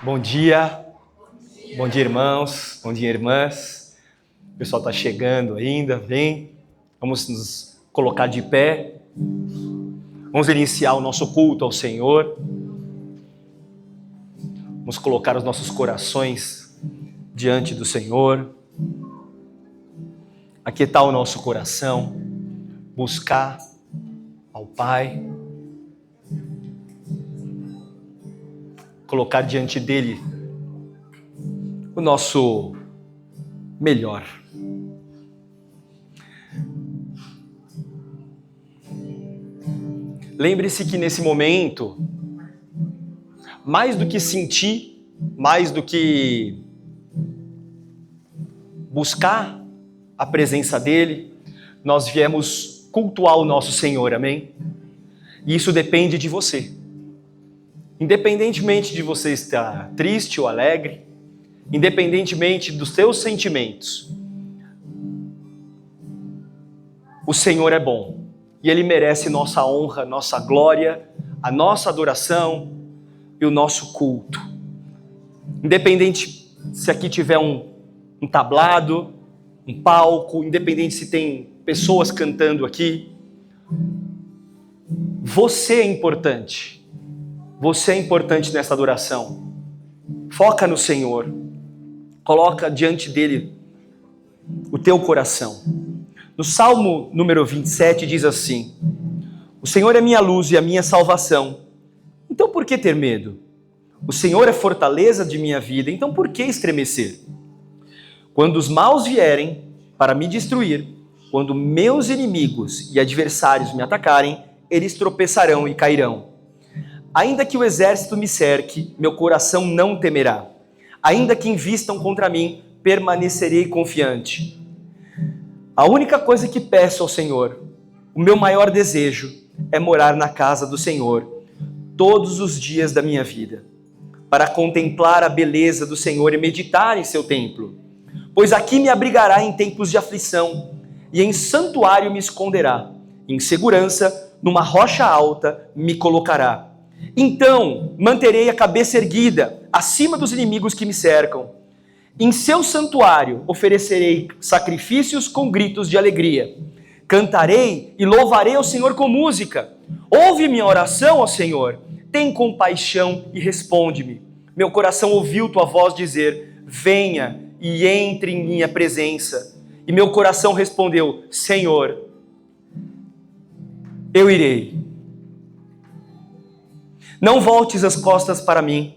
Bom dia irmãos, bom dia irmãs. O pessoal está chegando ainda, vem. Vamos nos colocar de pé. Vamos iniciar o nosso culto ao Senhor. Vamos colocar os nossos corações diante do Senhor. Aquietar o nosso coração, buscar ao Pai. Colocar diante dele o nosso melhor. Lembre-se que nesse momento, mais do que sentir, mais do que buscar a presença dele, nós viemos cultuar o nosso Senhor, amém? E isso depende de você. Independentemente de você estar triste ou alegre, independentemente dos seus sentimentos, o Senhor é bom e Ele merece nossa honra, nossa glória, a nossa adoração e o nosso culto. Independente se aqui tiver um tablado, um palco, independente se tem pessoas cantando aqui, você é importante. Você é importante nessa adoração. Foca no Senhor. Coloca diante dele o teu coração. No Salmo número 27 diz assim: o Senhor é minha luz e a minha salvação. Então por que ter medo? O Senhor é fortaleza de minha vida. Então por que estremecer? Quando os maus vierem para me destruir, quando meus inimigos e adversários me atacarem, eles tropeçarão e cairão. Ainda que o exército me cerque, meu coração não temerá. Ainda que invistam contra mim, permanecerei confiante. A única coisa que peço ao Senhor, o meu maior desejo, é morar na casa do Senhor todos os dias da minha vida, para contemplar a beleza do Senhor e meditar em seu templo. Pois aqui me abrigará em tempos de aflição, e em santuário me esconderá. Em segurança, numa rocha alta, me colocará. Então manterei a cabeça erguida acima dos inimigos que me cercam. Em seu santuário oferecerei sacrifícios com gritos de alegria. Cantarei e louvarei ao Senhor com música. Ouve minha oração, ó Senhor. Tem compaixão e responde-me. Meu coração ouviu tua voz dizer: venha e entre em minha presença. E meu coração respondeu: Senhor, eu irei. Não voltes as costas para mim,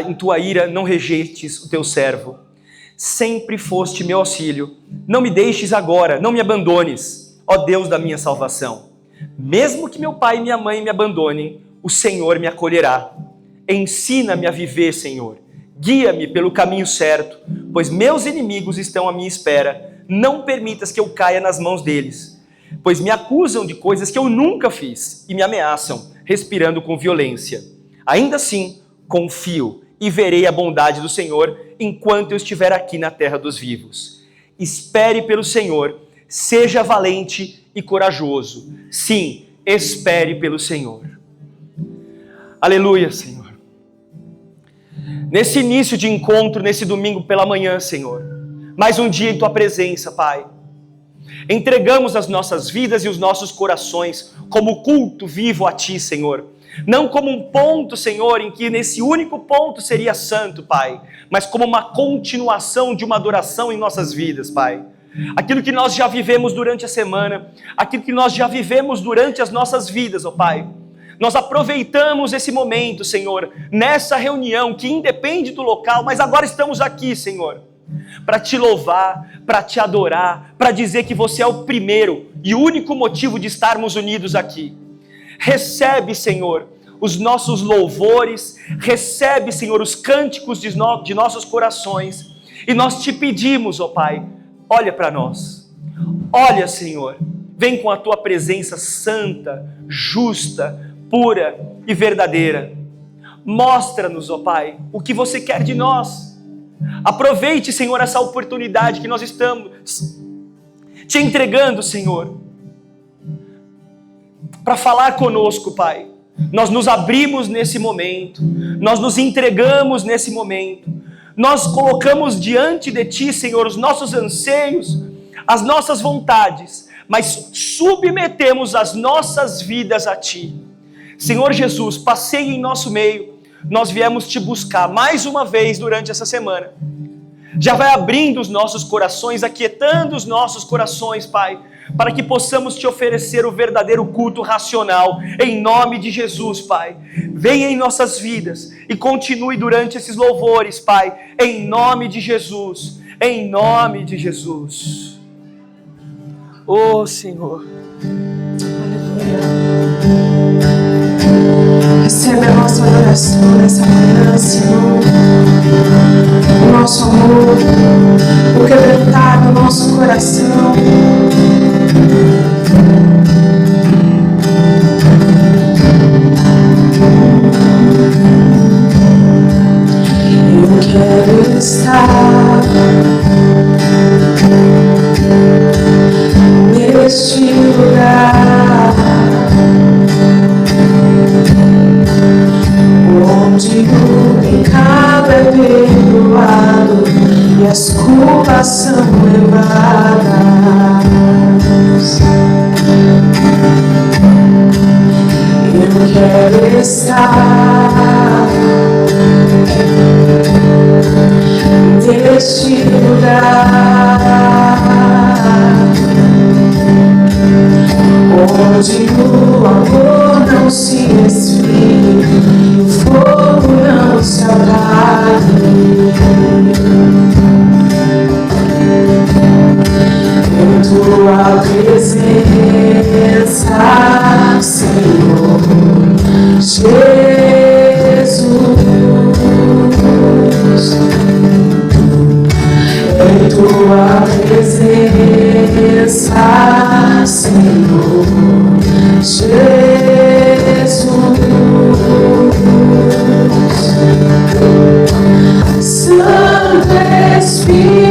em tua ira não rejeites o teu servo. Sempre foste meu auxílio, não me deixes agora, não me abandones, ó Deus da minha salvação. Mesmo que meu pai e minha mãe me abandonem, o Senhor me acolherá. Ensina-me a viver, Senhor, guia-me pelo caminho certo, pois meus inimigos estão à minha espera. Não permitas que eu caia nas mãos deles, pois me acusam de coisas que eu nunca fiz e me ameaçam, respirando com violência. Ainda assim, confio e verei a bondade do Senhor enquanto eu estiver aqui na terra dos vivos. Espere pelo Senhor, seja valente e corajoso. Sim, espere pelo Senhor. Aleluia, Senhor. Nesse início de encontro, nesse domingo pela manhã, Senhor, mais um dia em tua presença, Pai. Entregamos as nossas vidas e os nossos corações como culto vivo a Ti, Senhor. Não como um ponto, Senhor, em que nesse único ponto seria santo, Pai, mas como uma continuação de uma adoração em nossas vidas, Pai. Aquilo que nós já vivemos durante a semana, aquilo que nós já vivemos durante as nossas vidas, ó Pai. Nós aproveitamos esse momento, Senhor, nessa reunião que independe do local, mas agora estamos aqui, Senhor, para Te louvar, para Te adorar, para dizer que Você é o primeiro e único motivo de estarmos unidos aqui. Recebe, Senhor, os nossos louvores, recebe, Senhor, os cânticos de nossos corações, e nós Te pedimos, ó Pai, olha para nós, olha, Senhor, vem com a Tua presença santa, justa, pura e verdadeira. Mostra-nos, ó Pai, o que Você quer de nós. Aproveite, Senhor, essa oportunidade que nós estamos Te entregando, Senhor, para falar conosco, Pai. nós nos abrimos nesse momento, nós nos entregamos nesse momento, nós colocamos diante de Ti, Senhor, os nossos anseios, as nossas vontades, mas submetemos as nossas vidas a Ti. Senhor Jesus, passeie em nosso meio, nós viemos Te buscar mais uma vez durante essa semana. Já vai abrindo os nossos corações, aquietando os nossos corações, Pai, para que possamos Te oferecer o verdadeiro culto racional, em nome de Jesus, Pai. Venha em nossas vidas e continue durante esses louvores, Pai, em nome de Jesus, em nome de Jesus. Oh, Senhor. Aleluia. Recebe a nossa adoração nessa manhã, Senhor. O nosso amor, o quebrantar do nosso coração. Eu quero estar neste lugar onde o pecado é perdoado e as culpas são levadas. Eu quero estar neste lugar onde o amor não se esfria e o fogo não se apague. Em tua presença, Senhor Jesus, em tua presença, Senhor Jesus, Santo Espírito,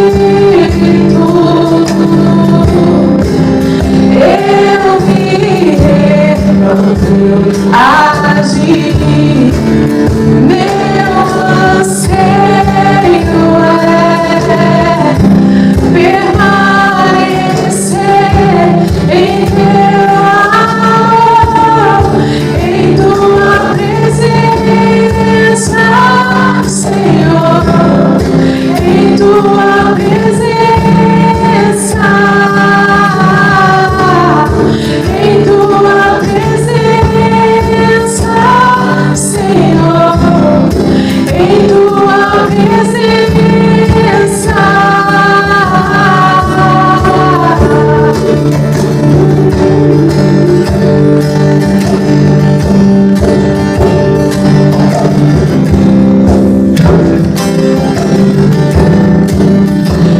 eu me rendo a ti. Meu anseio é permanecer em teu amor, em tua presença, Senhor, em tua presença, em tua presença, Senhor, em tua presença.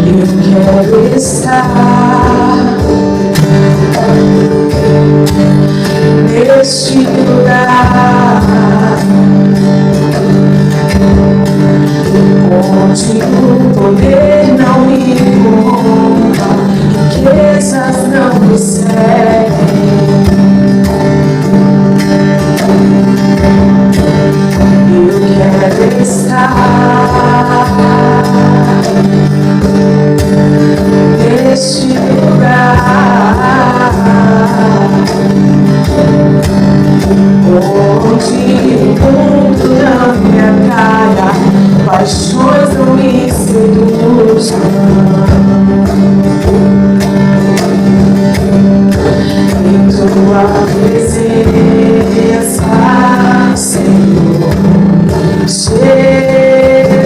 Eu quero estar neste lugar onde o poder não me encontra, riquezas não me seguem. Eu quero estar neste lugar onde o mundo não me atraia, paixões não me seduzam. Em tua presença, Senhor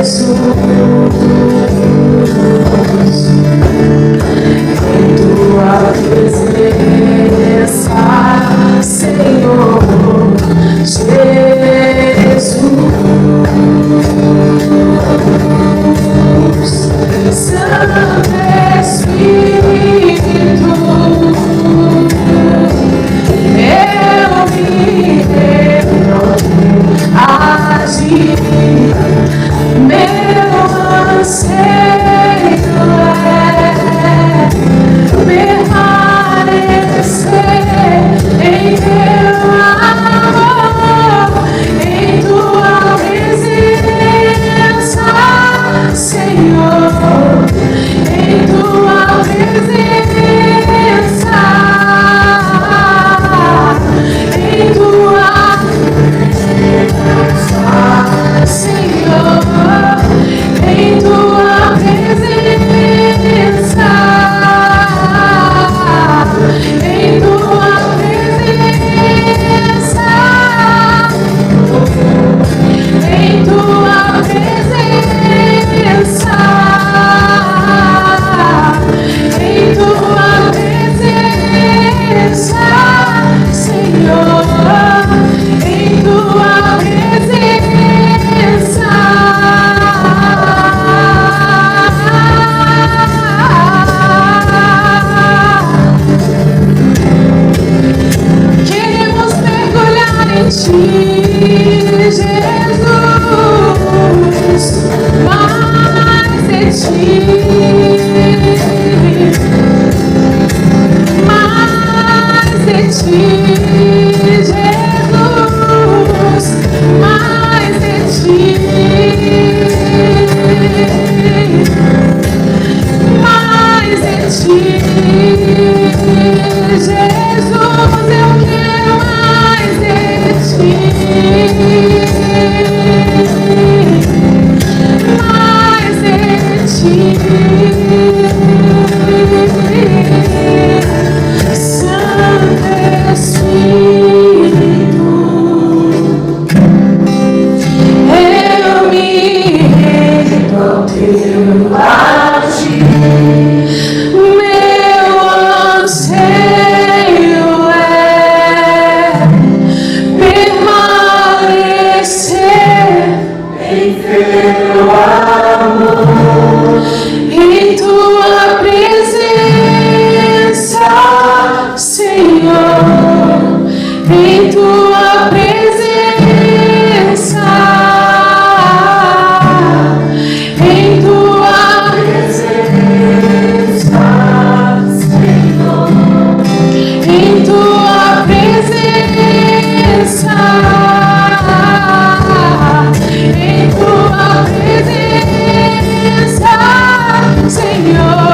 Jesus, em tua presença, Senhor Jesus, Santo ao teu agir. Meu anseio é permanecer em teu amor, em tua presença, Senhor, em tua presença, em tua presença, Senhor, em tua presença, em tua presença, Senhor.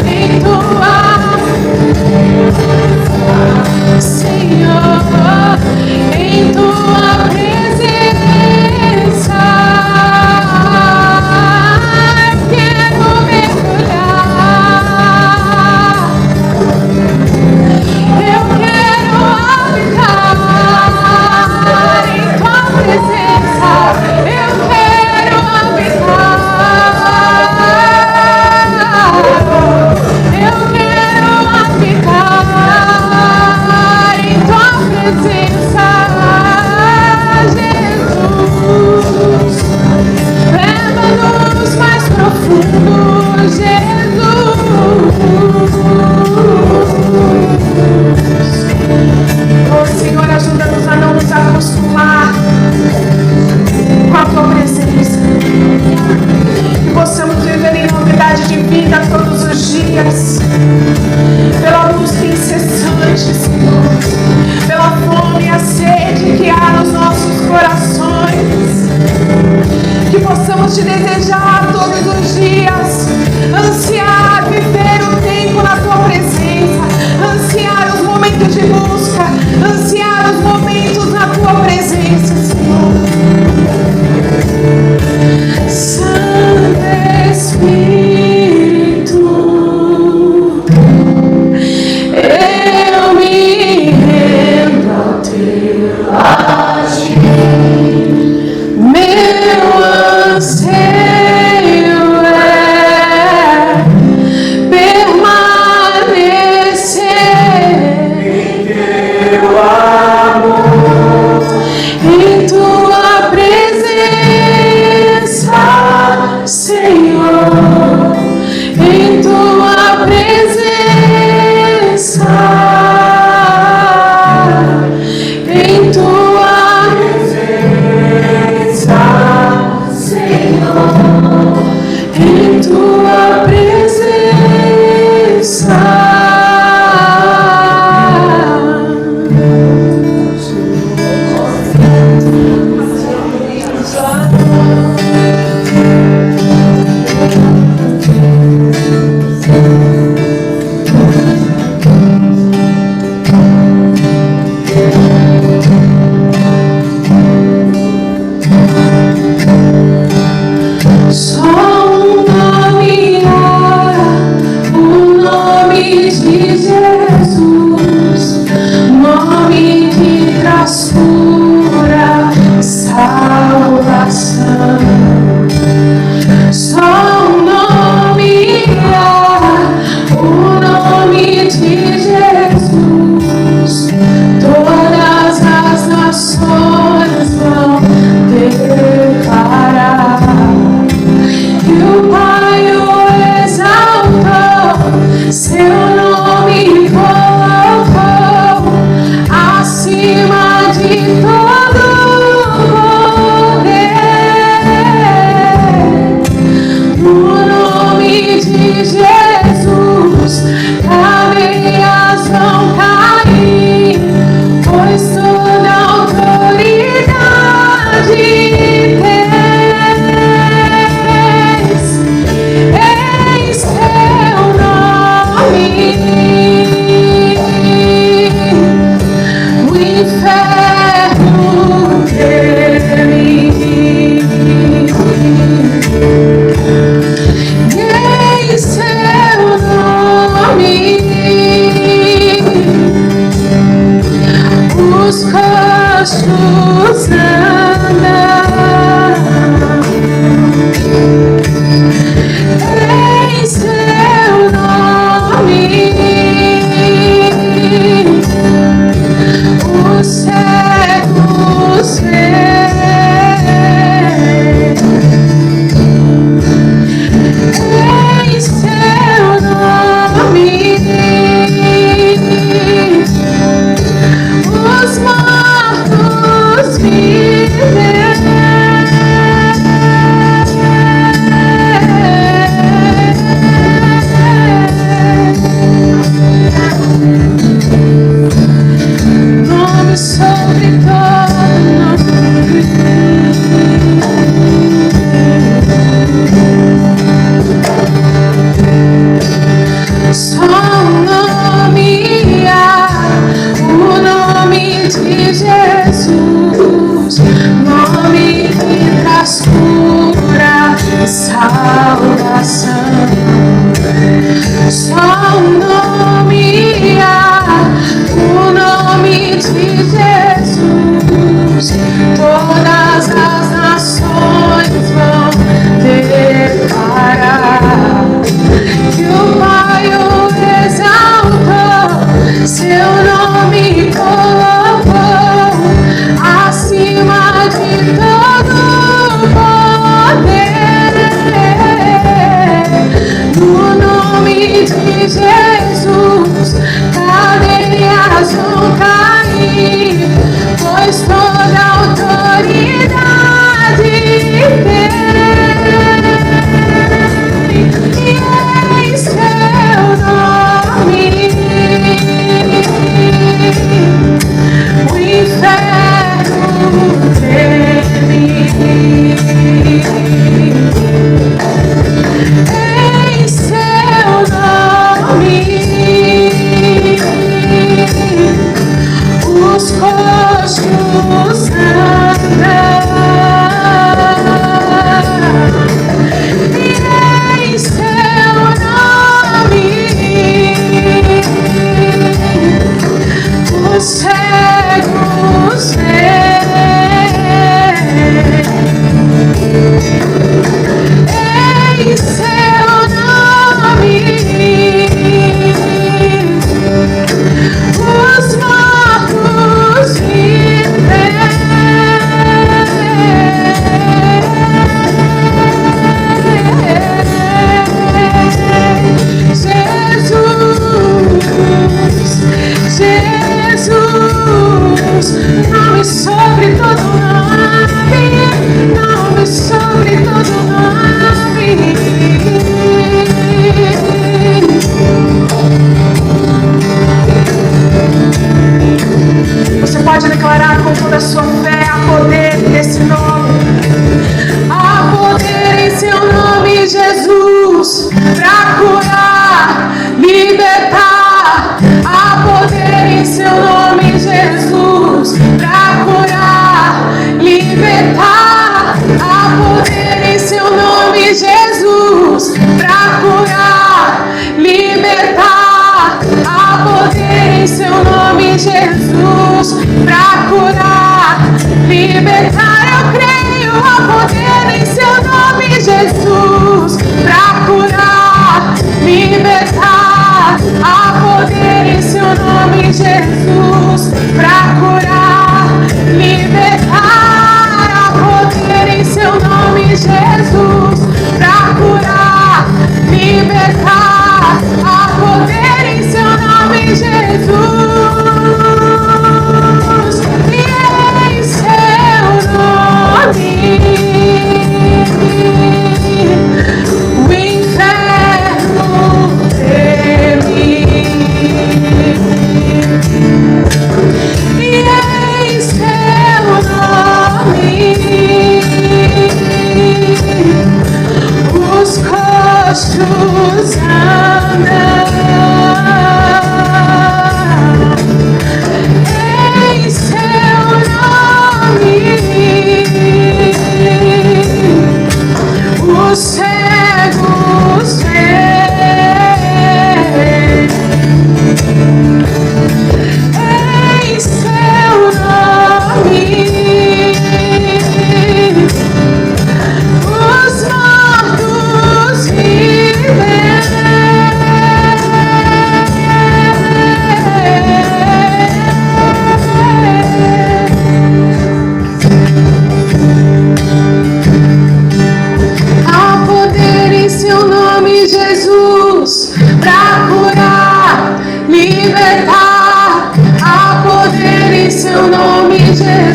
Em tua Senhor, em tua presença, quero mergulhar, eu quero habitar em tua presença, eu quero habitar, eu quero habitar em tua presença, Jesus. Leva-nos mais profundo, Jesus. Oh Senhor, ajuda-nos a não nos acostumar com a tua presença, que possamos viver em novidade de vida todos os dias, pela busca incessante, Senhor, pela fome e a sede que há nos nossos corações, que possamos te desejar todos os dias, ansiar viver o tempo na tua presença, ansiar os momentos de busca, ansiar os momentos na tua presença, Senhor. Santo Espírito, eu me rendo ao teu agir. Meu anseio os coxos andam em seu nome, os cegos veem em seu nome, os mortos vivem. Nome sobre todo nome, só um nome há, o nome de Jesus, nome que traz cura e salvação. Só um nome há, o nome de Jesus, todas as nações vão declarar que o Pai o exaltou, seu nome colocou acima de todo poder. No nome de Jesus, cadeias vão cair, pois toda autoridade tem. E em seu nome, o inferno treme. Em seu nome, os coxos andam. E em seu nome, os cegos veem. Em seu nome, os mortos vivem. Jesus, nome sobre todo nome, nome sobre todo nome. Você pode declarar com toda a sua fé a poder desse nome. Há poder em seu nome, Jesus, para curar, libertar. Há poder em seu nome, Jesus, para curar, libertar. Há poder em seu nome, Jesus, para curar, libertar. Há poder em seu nome, Jesus, para curar,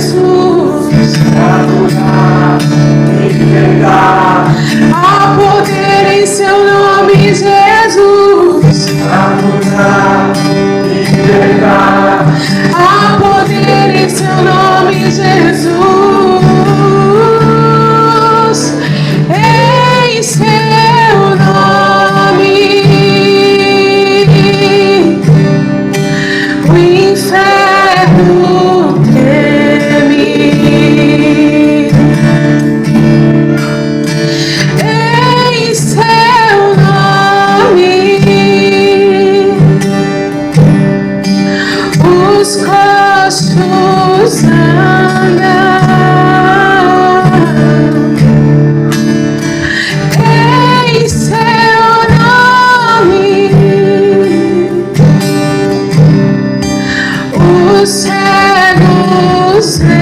Jesus. Há poder em seu nome, Jesus. Há poder em seu nome, Jesus. Em seu nome, o inferno treme. Em seu nome, os costos andam. Em seu nome, os cegos veem.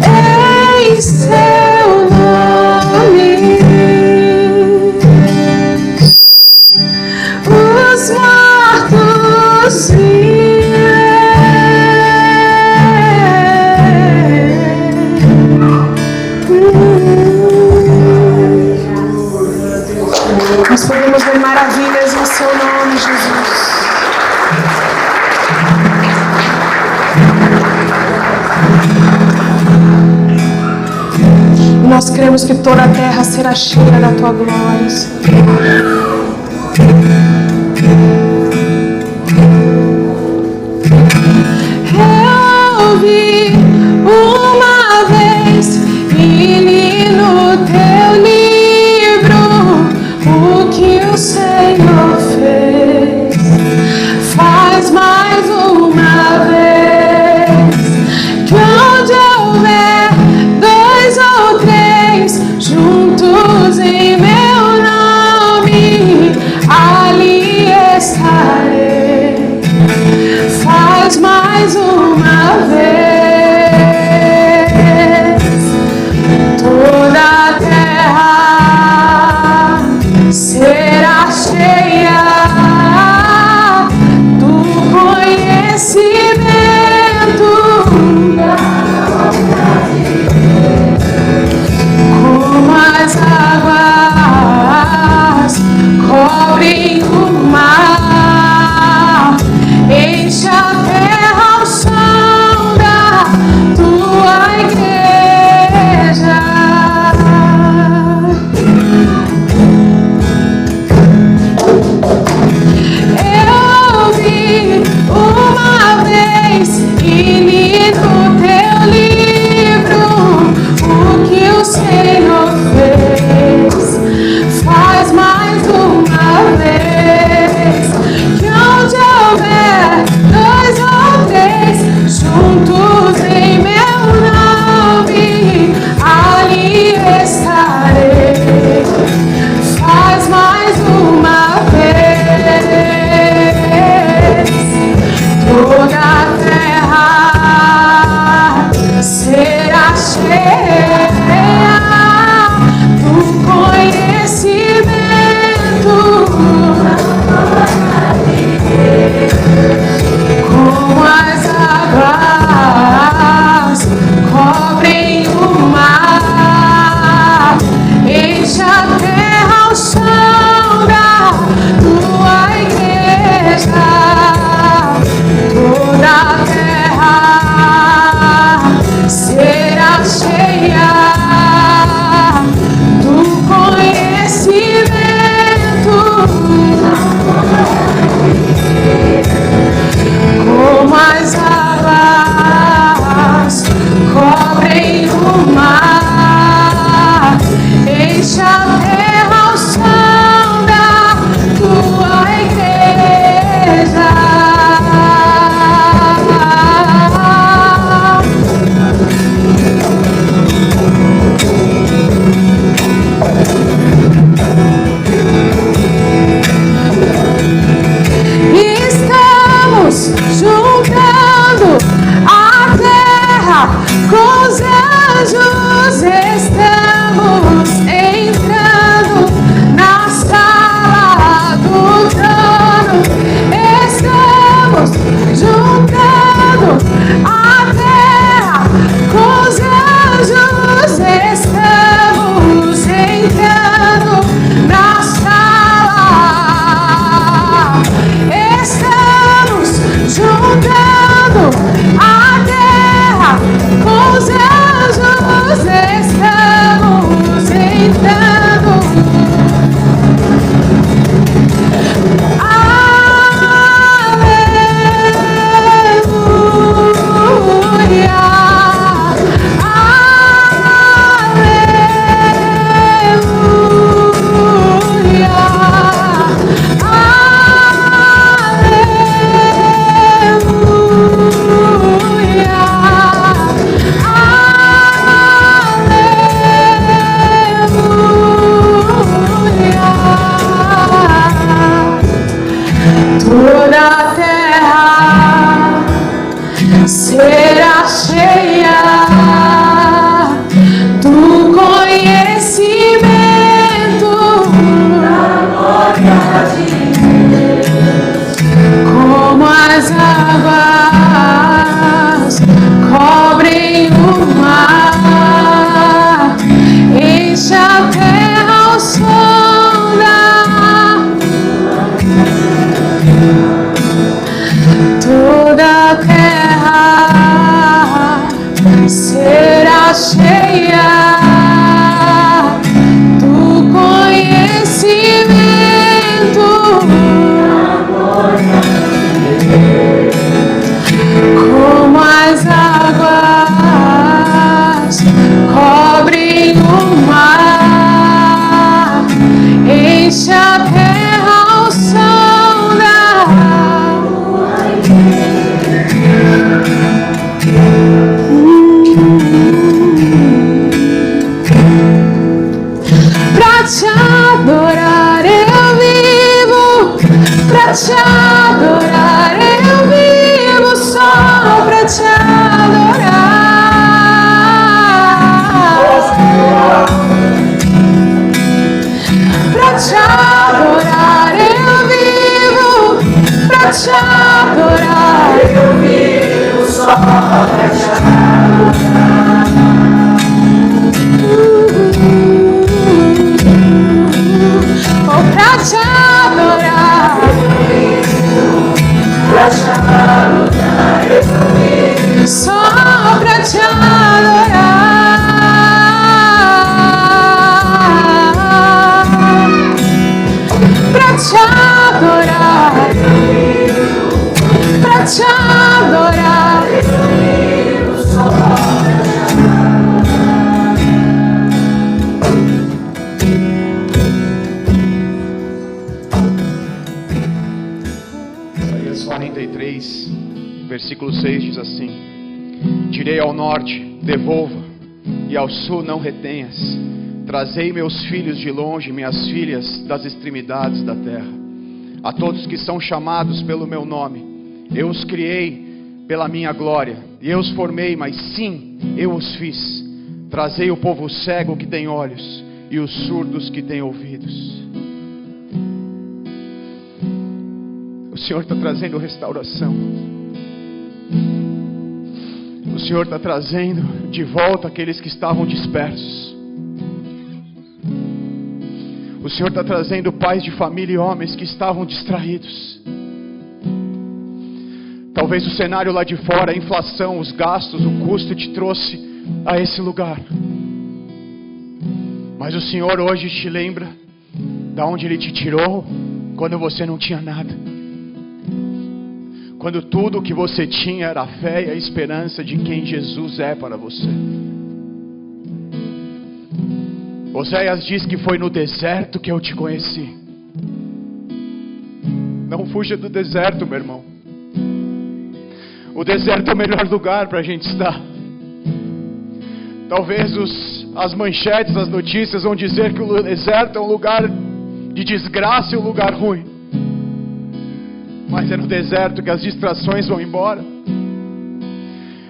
Em seu nome, os mortos vivem. Nós podemos ver maravilhas em seu nome, Jesus. Nós cremos que toda a terra será cheia da tua glória, Senhor. Eu ouvi uma vez e li no teu livro o que o Senhor fez. Faz mais uma vez, que onde houver dois ou três juntos em meu nome, ali estarei. Faz mais uma vez, toda a terra será cheia do conhecimento, como as águas cobrem o mar. Enche a terra ao som da tua igreja. Eu ouvi uma vez e li no teu livro o que o Senhor fez. Faz mais uma vez. pra te adorar, eu vivo só pra te adorar. Pra te adorar, eu vivo pra te adorar, eu vivo só pra te adorar. Oh, pra te adorar, pra te adorar, eu vivo só pra te adorar. Pra te adorar, pra te adorar, eu vivo só pra te adorar. Isaías 43, versículo 6 diz assim: direi ao norte, devolva, e ao sul não retenhas. Trazei meus filhos de longe, minhas filhas das extremidades da terra. A todos que são chamados pelo meu nome, eu os criei pela minha glória, e eu os formei, mas sim, eu os fiz. Trazei o povo cego que tem olhos, e os surdos que têm ouvidos. O Senhor está trazendo restauração. O Senhor está trazendo de volta aqueles que estavam dispersos. O Senhor está trazendo pais de família e homens que estavam distraídos. Talvez o cenário lá de fora, a inflação, os gastos, o custo te trouxe a esse lugar. Mas o Senhor hoje te lembra da onde Ele te tirou quando você não tinha nada. Quando tudo o que você tinha era a fé e a esperança de quem Jesus é para você. Oséias diz que foi no deserto que eu te conheci. Não fuja do deserto, meu irmão. O deserto é o melhor lugar para a gente estar. Talvez as manchetes, as notícias vão dizer que o deserto é um lugar de desgraça e um lugar ruim. Mas é no deserto que as distrações vão embora.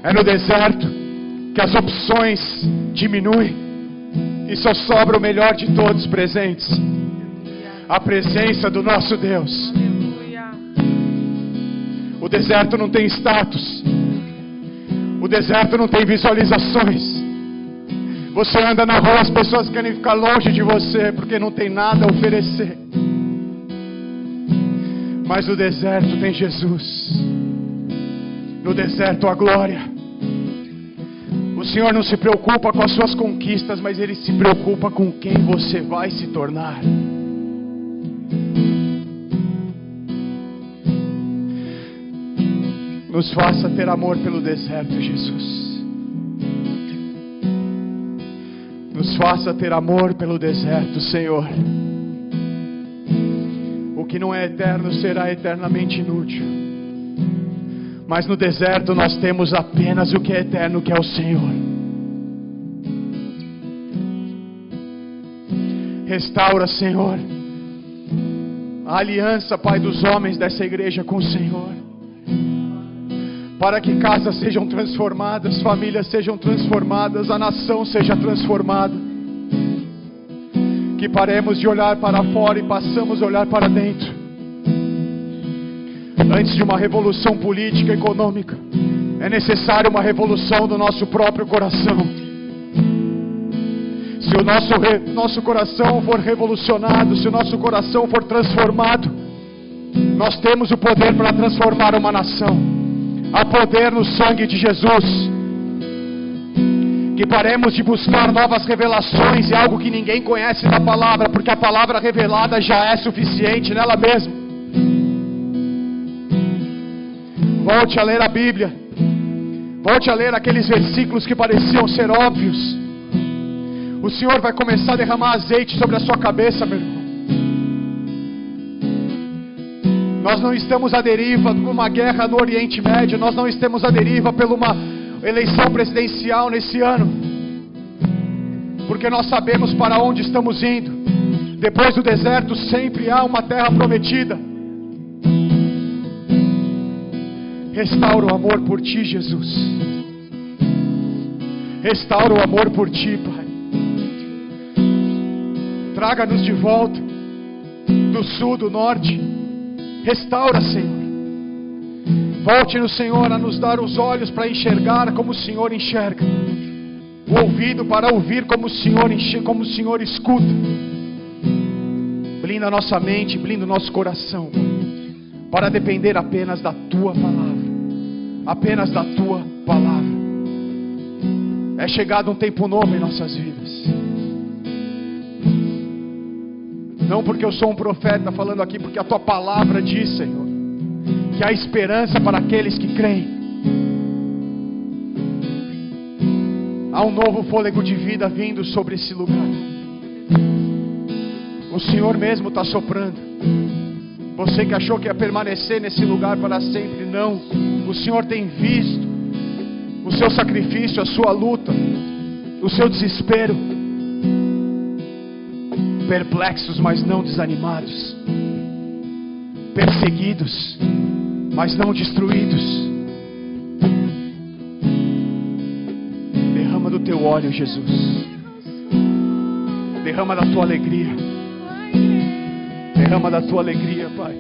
É no deserto que as opções diminuem. E só sobra o melhor de todos presentes. A presença do nosso Deus. O deserto não tem status. O deserto não tem visualizações. Você anda na rua, as pessoas querem ficar longe de você porque não tem nada a oferecer. Mas no deserto tem Jesus. No deserto a glória. O Senhor não se preocupa com as suas conquistas, mas Ele se preocupa com quem você vai se tornar. Nos faça ter amor pelo deserto, Jesus. Nos faça ter amor pelo deserto, Senhor. O que não é eterno será eternamente inútil. Mas no deserto nós temos apenas o que é eterno, que é o Senhor. Restaura, Senhor, a aliança, Pai, dos homens dessa igreja com o Senhor. Para que casas sejam transformadas, famílias sejam transformadas, a nação seja transformada. Que paremos de olhar para fora e passamos a olhar para dentro. Antes de uma revolução política e econômica, é necessária uma revolução do nosso próprio coração. Se o nosso coração for revolucionado, se o nosso coração for transformado, nós temos o poder para transformar uma nação. Há poder no sangue de Jesus. Que paremos de buscar novas revelações e algo que ninguém conhece da palavra, porque a palavra revelada já é suficiente nela mesma. Volte a ler a Bíblia. Volte a ler aqueles versículos que pareciam ser óbvios. O Senhor vai começar a derramar azeite sobre a sua cabeça, meu irmão. Nós não estamos à deriva por uma guerra no Oriente Médio. Nós não estamos à deriva por uma eleição presidencial nesse ano. Porque nós sabemos para onde estamos indo. Depois do deserto sempre há uma terra prometida. Restaura o amor por Ti, Jesus. Restaura o amor por Ti, Pai. Traga-nos de volta do sul, do norte. Restaura, Senhor. Volte-nos, Senhor, a nos dar os olhos para enxergar como o Senhor enxerga, o ouvido para ouvir como o Senhor escuta. Blinda a nossa mente, blinda o nosso coração, para depender apenas da Tua palavra. Apenas da Tua palavra. É chegado um tempo novo em nossas vidas. Não porque eu sou um profeta falando aqui, porque a Tua palavra diz, Senhor, que há esperança para aqueles que creem. Há um novo fôlego de vida vindo sobre esse lugar. O Senhor mesmo está soprando. Você que achou que ia permanecer nesse lugar para sempre, não. O Senhor tem visto o seu sacrifício, a sua luta, o seu desespero. Perplexos, mas não desanimados. Perseguidos, mas não destruídos. Derrama do Teu óleo, Jesus. Derrama da Tua alegria. Derrama da Tua alegria, Pai.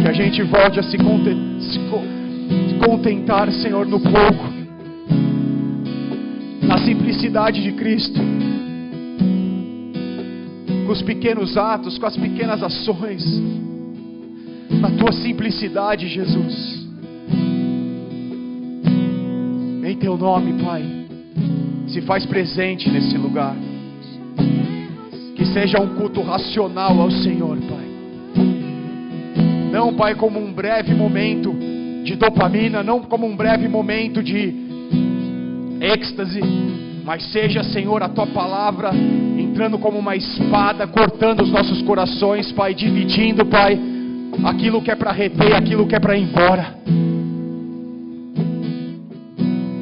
Que a gente volte a se contentar, Senhor, no pouco, na simplicidade de Cristo, com os pequenos atos, com as pequenas ações, na Tua simplicidade, Jesus. Em Teu nome, Pai, se faz presente nesse lugar. Que seja um culto racional ao Senhor, Pai. Não, Pai, como um breve momento de dopamina, não como um breve momento de êxtase, mas seja, Senhor, a Tua palavra entrando como uma espada, cortando os nossos corações, Pai, dividindo, Pai, aquilo que é para reter, aquilo que é para ir embora.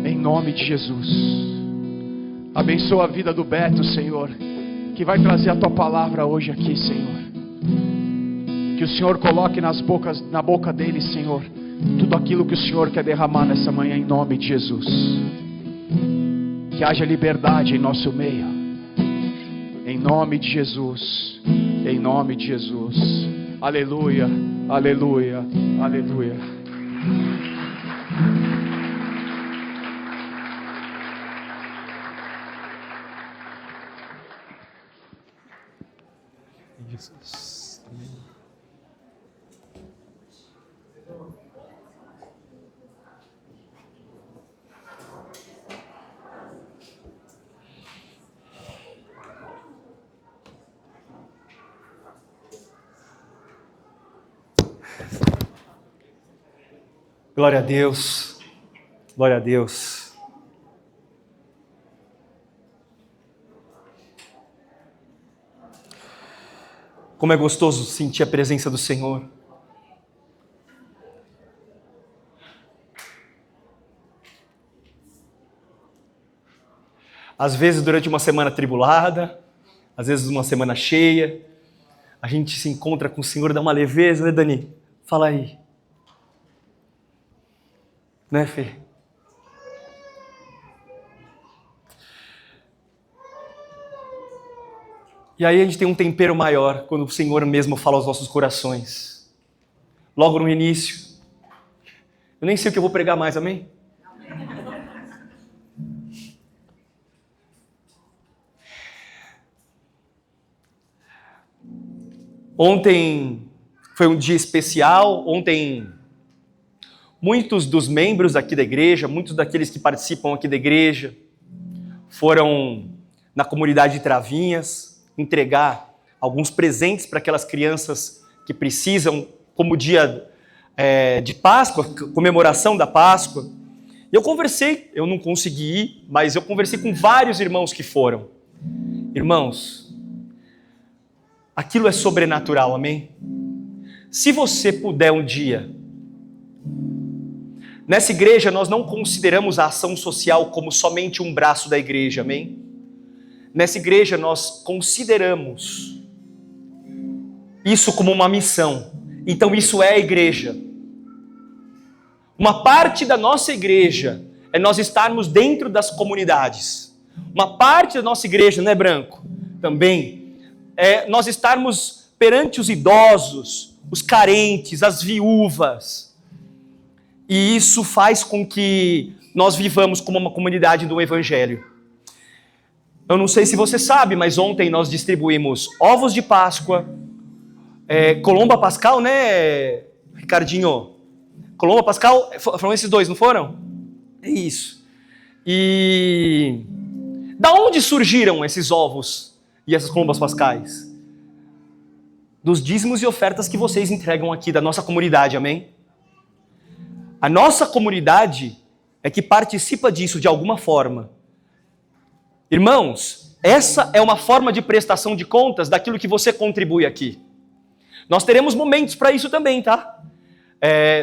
Em nome de Jesus. Abençoa a vida do Beto, Senhor, que vai trazer a Tua palavra hoje aqui, Senhor. Que o Senhor coloque na boca dele, Senhor, tudo aquilo que o Senhor quer derramar nessa manhã, em nome de Jesus. Que haja liberdade em nosso meio, em nome de Jesus. Em nome de Jesus. Aleluia, aleluia, aleluia. Jesus. Glória a Deus. Glória a Deus. Como é gostoso sentir a presença do Senhor. Às vezes durante uma semana tribulada, às vezes uma semana cheia, a gente se encontra com o Senhor, dá uma leveza, né, Dani? Fala aí. Né, Fê? E aí a gente tem um tempero maior quando o Senhor mesmo fala aos nossos corações. Logo no início. Eu nem sei o que eu vou pregar mais, amém? Ontem foi um dia especial. Ontem muitos dos membros aqui da igreja, muitos daqueles que participam aqui da igreja, foram na comunidade de Travinhas entregar alguns presentes para aquelas crianças que precisam, como dia de Páscoa, comemoração da Páscoa. E eu conversei, eu não consegui ir, mas eu conversei com vários irmãos que foram. Irmãos, aquilo é sobrenatural, amém? Se você puder um dia... Nessa igreja nós não consideramos a ação social como somente um braço da igreja, amém? Nessa igreja nós consideramos isso como uma missão. Então isso é a igreja. Uma parte da nossa igreja é nós estarmos dentro das comunidades. Uma parte da nossa igreja, não é Branco? Também é nós estarmos perante os idosos, os carentes, as viúvas. E isso faz com que nós vivamos como uma comunidade do Evangelho. Eu não sei se você sabe, mas ontem nós distribuímos ovos de Páscoa, Colomba Pascal, né, Ricardinho? Colomba Pascal, foram esses dois, não foram? É isso. E da onde surgiram esses ovos e essas colombas pascais? Dos dízimos e ofertas que vocês entregam aqui da nossa comunidade, amém? A nossa comunidade é que participa disso de alguma forma. Irmãos, essa é uma forma de prestação de contas daquilo que você contribui aqui. Nós teremos momentos para isso também, tá?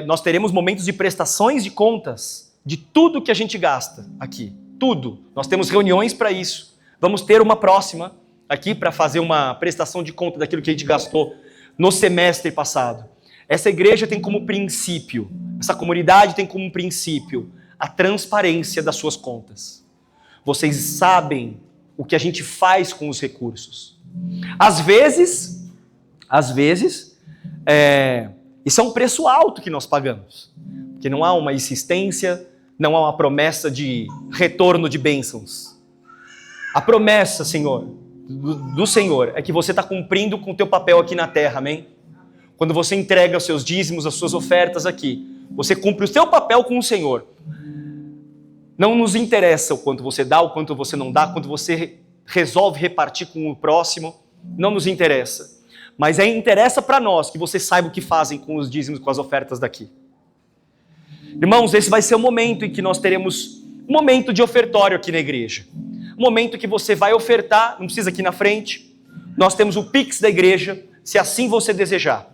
Nós teremos momentos de prestações de contas de tudo que a gente gasta aqui. Tudo. Nós temos reuniões para isso. Vamos ter uma próxima aqui para fazer uma prestação de conta daquilo que a gente gastou no semestre passado. Essa igreja tem como princípio, essa comunidade tem como princípio a transparência das suas contas. Vocês sabem o que a gente faz com os recursos. Às vezes, isso é um preço alto que nós pagamos, porque não há uma insistência, não há uma promessa de retorno de bênçãos. A promessa, Senhor, do Senhor é que você está cumprindo com o teu papel aqui na terra, amém? Quando você entrega os seus dízimos, as suas ofertas aqui, você cumpre o seu papel com o Senhor. Não nos interessa o quanto você dá, o quanto você não dá, quanto você resolve repartir com o próximo, não nos interessa. Mas interessa para nós que você saiba o que fazem com os dízimos, com as ofertas daqui. Irmãos, esse vai ser o momento em que nós teremos um momento de ofertório aqui na igreja. Um momento que você vai ofertar, não precisa aqui na frente. Nós temos o Pix da igreja, se assim você desejar.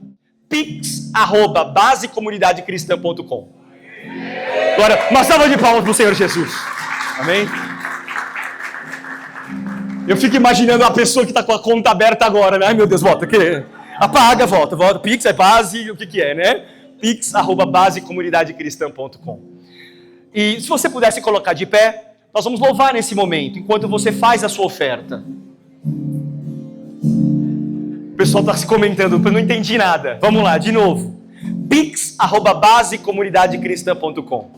pix@basecomunidadecristã.com. Agora, uma salva de palmas para o Senhor Jesus. Amém? Eu fico imaginando a pessoa que está com a conta aberta agora, né? Ai, meu Deus, volta. Apaga, volta. Pix é base, o que é, né? pix@basecomunidadecristã.com. E se você pudesse colocar de pé, nós vamos louvar nesse momento, enquanto você faz a sua oferta. O pessoal está se comentando, eu não entendi nada. Vamos lá, de novo. pix@basecomunidadecristã.com.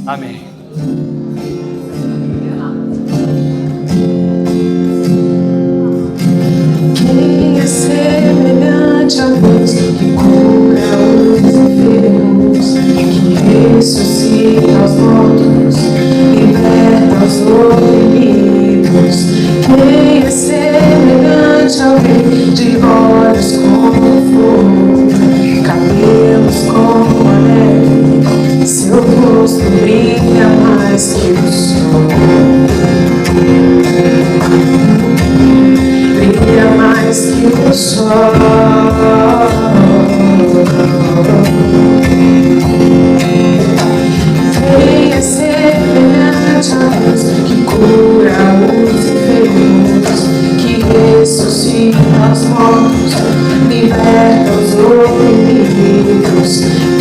Amém. Quem é semelhante a Deus que cura os enfermos, que ressuscita os mortos, liberta os oprimidos? Quem é semelhante a alguém de olhos como fogo, cabelos como a neve, seu rosto brilha mais que o sol, brilha mais que o sol. Quem é semelhante a Deus que cura os enfermos, que ressuscita os mortos, liberta os oprimidos?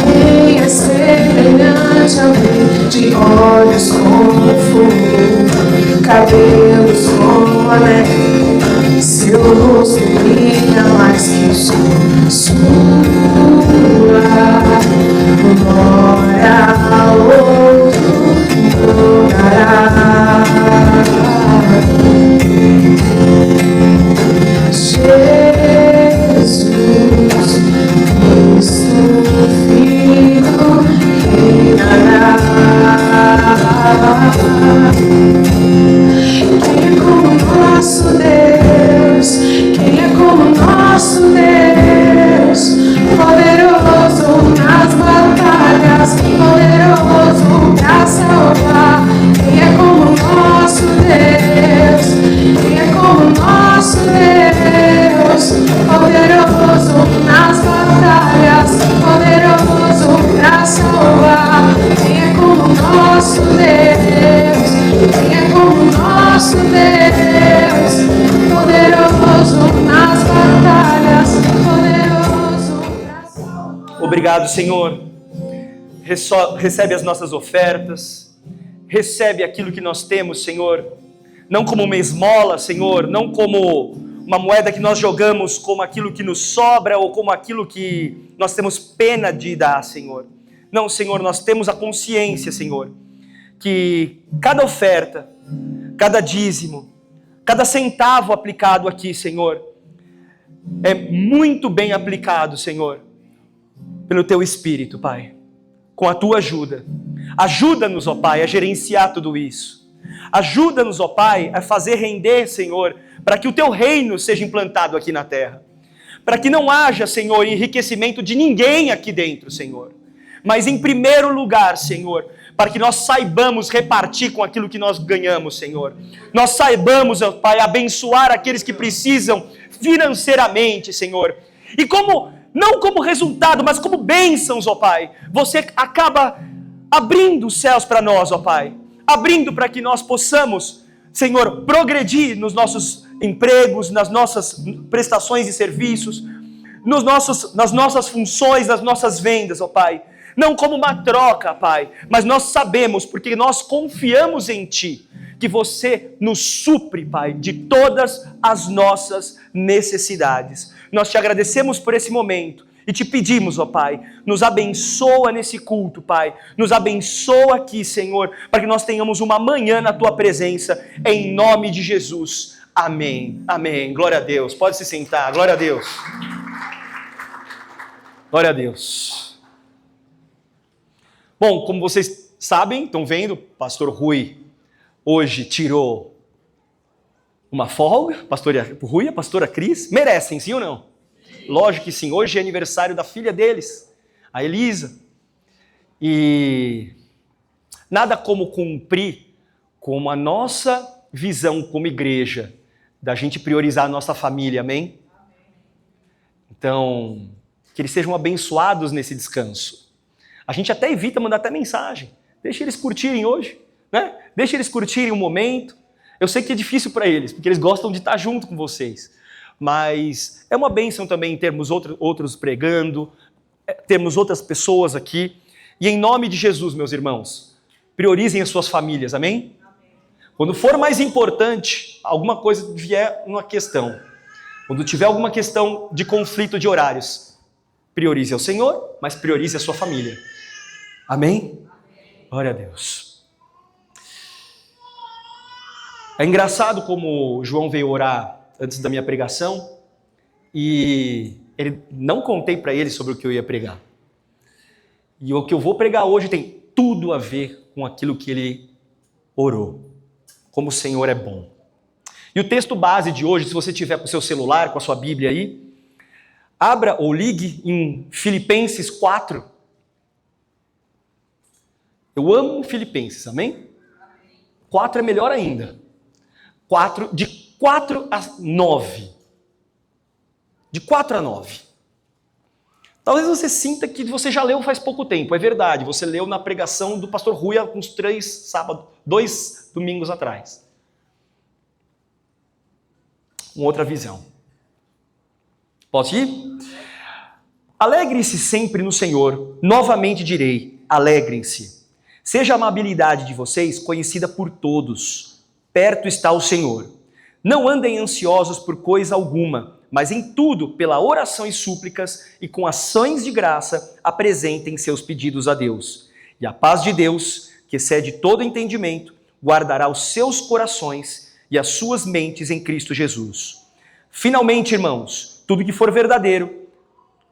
Quem é semelhante a alguém de olhos como fogo, cabelos como a neve, seu rosto brilha mais que o sol? Sua glória ao outro glorará. Jesus, Cristo, Filho, reinará. Quem é como nosso Deus? Quem é como nosso Deus? Obrigado, Senhor. Recebe as nossas ofertas, recebe aquilo que nós temos, Senhor, não como uma esmola, Senhor, não como uma moeda que nós jogamos como aquilo que nos sobra ou como aquilo que nós temos pena de dar, Senhor. Não, Senhor, nós temos a consciência, Senhor, que cada oferta, cada dízimo, cada centavo aplicado aqui, Senhor, é muito bem aplicado, Senhor, pelo Teu Espírito, Pai, com a Tua ajuda. Ajuda-nos, ó Pai, a gerenciar tudo isso. Ajuda-nos, ó Pai, a fazer render, Senhor, para que o Teu reino seja implantado aqui na terra. Para que não haja, Senhor, enriquecimento de ninguém aqui dentro, Senhor. Mas em primeiro lugar, Senhor, para que nós saibamos repartir com aquilo que nós ganhamos, Senhor. Nós saibamos, ó Pai, abençoar aqueles que precisam financeiramente, Senhor. E não como resultado, mas como bênçãos, ó Pai, você acaba abrindo os céus para nós, ó Pai. Abrindo para que nós possamos, Senhor, progredir nos nossos empregos, nas nossas prestações de serviços, nas nossas funções, nas nossas vendas, ó Pai. Não como uma troca, Pai, mas nós sabemos, porque nós confiamos em Ti, que você nos supre, Pai, de todas as nossas necessidades. Nós te agradecemos por esse momento e te pedimos, ó Pai, nos abençoa nesse culto, Pai. Nos abençoa aqui, Senhor, para que nós tenhamos uma manhã na Tua presença, em nome de Jesus. Amém. Amém. Glória a Deus. Pode se sentar. Glória a Deus. Glória a Deus. Bom, como vocês sabem, estão vendo, pastor Rui hoje tirou uma folga, pastor Rui e a pastora Cris, merecem, sim ou não? Lógico que sim, hoje é aniversário da filha deles, a Elisa, e nada como cumprir com a nossa visão como igreja, da gente priorizar a nossa família, amém? Então, que eles sejam abençoados nesse descanso. A gente até evita mandar até mensagem. Deixa eles curtirem hoje, né? Deixa eles curtirem o momento. Eu sei que é difícil para eles, porque eles gostam de estar junto com vocês. Mas é uma bênção também termos outros pregando, termos outras pessoas aqui. E em nome de Jesus, meus irmãos, priorizem as suas famílias, amém? Quando for mais importante, alguma coisa vier uma questão. Quando tiver alguma questão de conflito de horários, priorize ao Senhor, mas priorize a sua família. Amém? Glória a Deus. É engraçado como João veio orar antes da minha pregação e não contei para ele sobre o que eu ia pregar. E o que eu vou pregar hoje tem tudo a ver com aquilo que ele orou. Como o Senhor é bom. E o texto base de hoje, se você tiver com o seu celular, com a sua Bíblia aí, abra ou ligue em Filipenses 4. Eu amo Filipenses, amém? 4 é melhor ainda. De 4 a 9. De 4 a 9. Talvez você sinta que você já leu faz pouco tempo, é verdade. Você leu na pregação do pastor Rui há uns 2 domingos atrás. Uma outra visão. Posso ir? Alegre-se sempre no Senhor. Novamente direi, alegrem-se. Seja a amabilidade de vocês conhecida por todos. Perto está o Senhor. Não andem ansiosos por coisa alguma, mas em tudo, pela oração e súplicas e com ações de graça, apresentem seus pedidos a Deus. E a paz de Deus, que excede todo entendimento, guardará os seus corações e as suas mentes em Cristo Jesus. Finalmente, irmãos, tudo que for verdadeiro,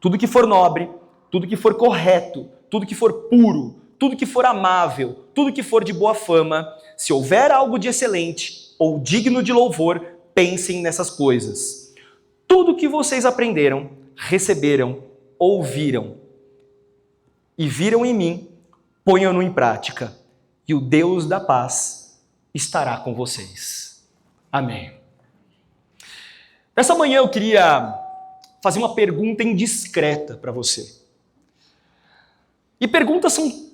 tudo que for nobre, tudo que for correto, tudo que for puro, tudo que for amável, tudo que for de boa fama, se houver algo de excelente ou digno de louvor, pensem nessas coisas. Tudo que vocês aprenderam, receberam, ouviram e viram em mim, ponham-no em prática, e o Deus da paz estará com vocês. Amém. Nessa manhã eu queria fazer uma pergunta indiscreta para você. E perguntas são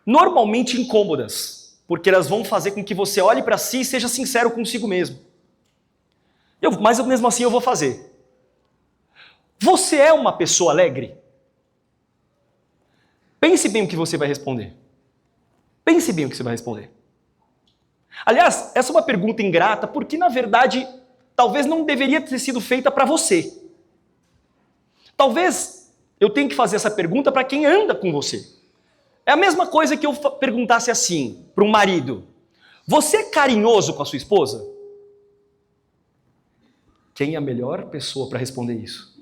normalmente incômodas, porque elas vão fazer com que você olhe para si e seja sincero consigo mesmo. Mas mesmo assim eu vou fazer. Você é uma pessoa alegre? Pense bem o que você vai responder. Pense bem o que você vai responder. Aliás, essa é uma pergunta ingrata porque, na verdade, talvez não deveria ter sido feita para você. Talvez eu tenha que fazer essa pergunta para quem anda com você. É a mesma coisa que eu perguntasse assim para um marido: você é carinhoso com a sua esposa? Quem é a melhor pessoa para responder isso?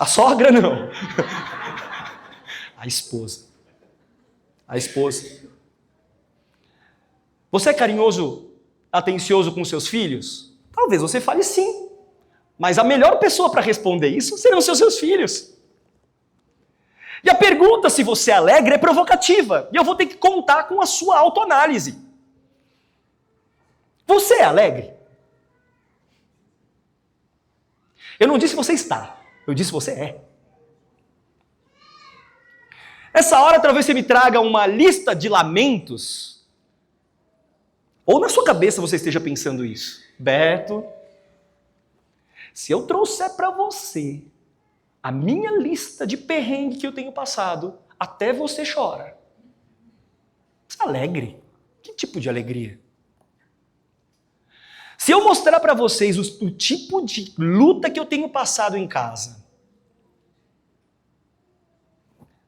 A sogra não. A esposa. A esposa. Você é carinhoso, atencioso com seus filhos? Talvez você fale sim. Mas a melhor pessoa para responder isso serão seus filhos. E a pergunta se você é alegre é provocativa. E eu vou ter que contar com a sua autoanálise. Você é alegre? Eu não disse você está. Eu disse você é. Essa hora talvez você me traga uma lista de lamentos. Ou na sua cabeça você esteja pensando isso. Beto, se eu trouxer para você a minha lista de perrengue que eu tenho passado, até você chora. Você é alegre? Que tipo de alegria? Se eu mostrar para vocês o tipo de luta que eu tenho passado em casa,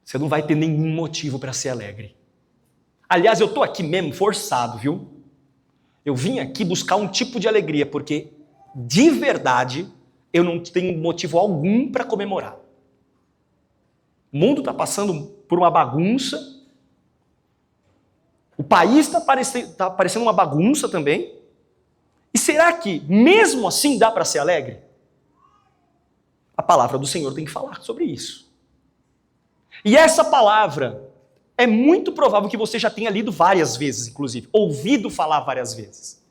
você não vai ter nenhum motivo para ser alegre. Aliás, eu estou aqui mesmo forçado, viu? Eu vim aqui buscar um tipo de alegria, porque, de verdade, eu não tenho motivo algum para comemorar. O mundo está passando por uma bagunça. O país está parecendo uma bagunça também. E será que, mesmo assim, dá para ser alegre? A palavra do Senhor tem que falar sobre isso. E essa palavra é muito provável que você já tenha lido várias vezes, inclusive, ouvido falar várias vezes.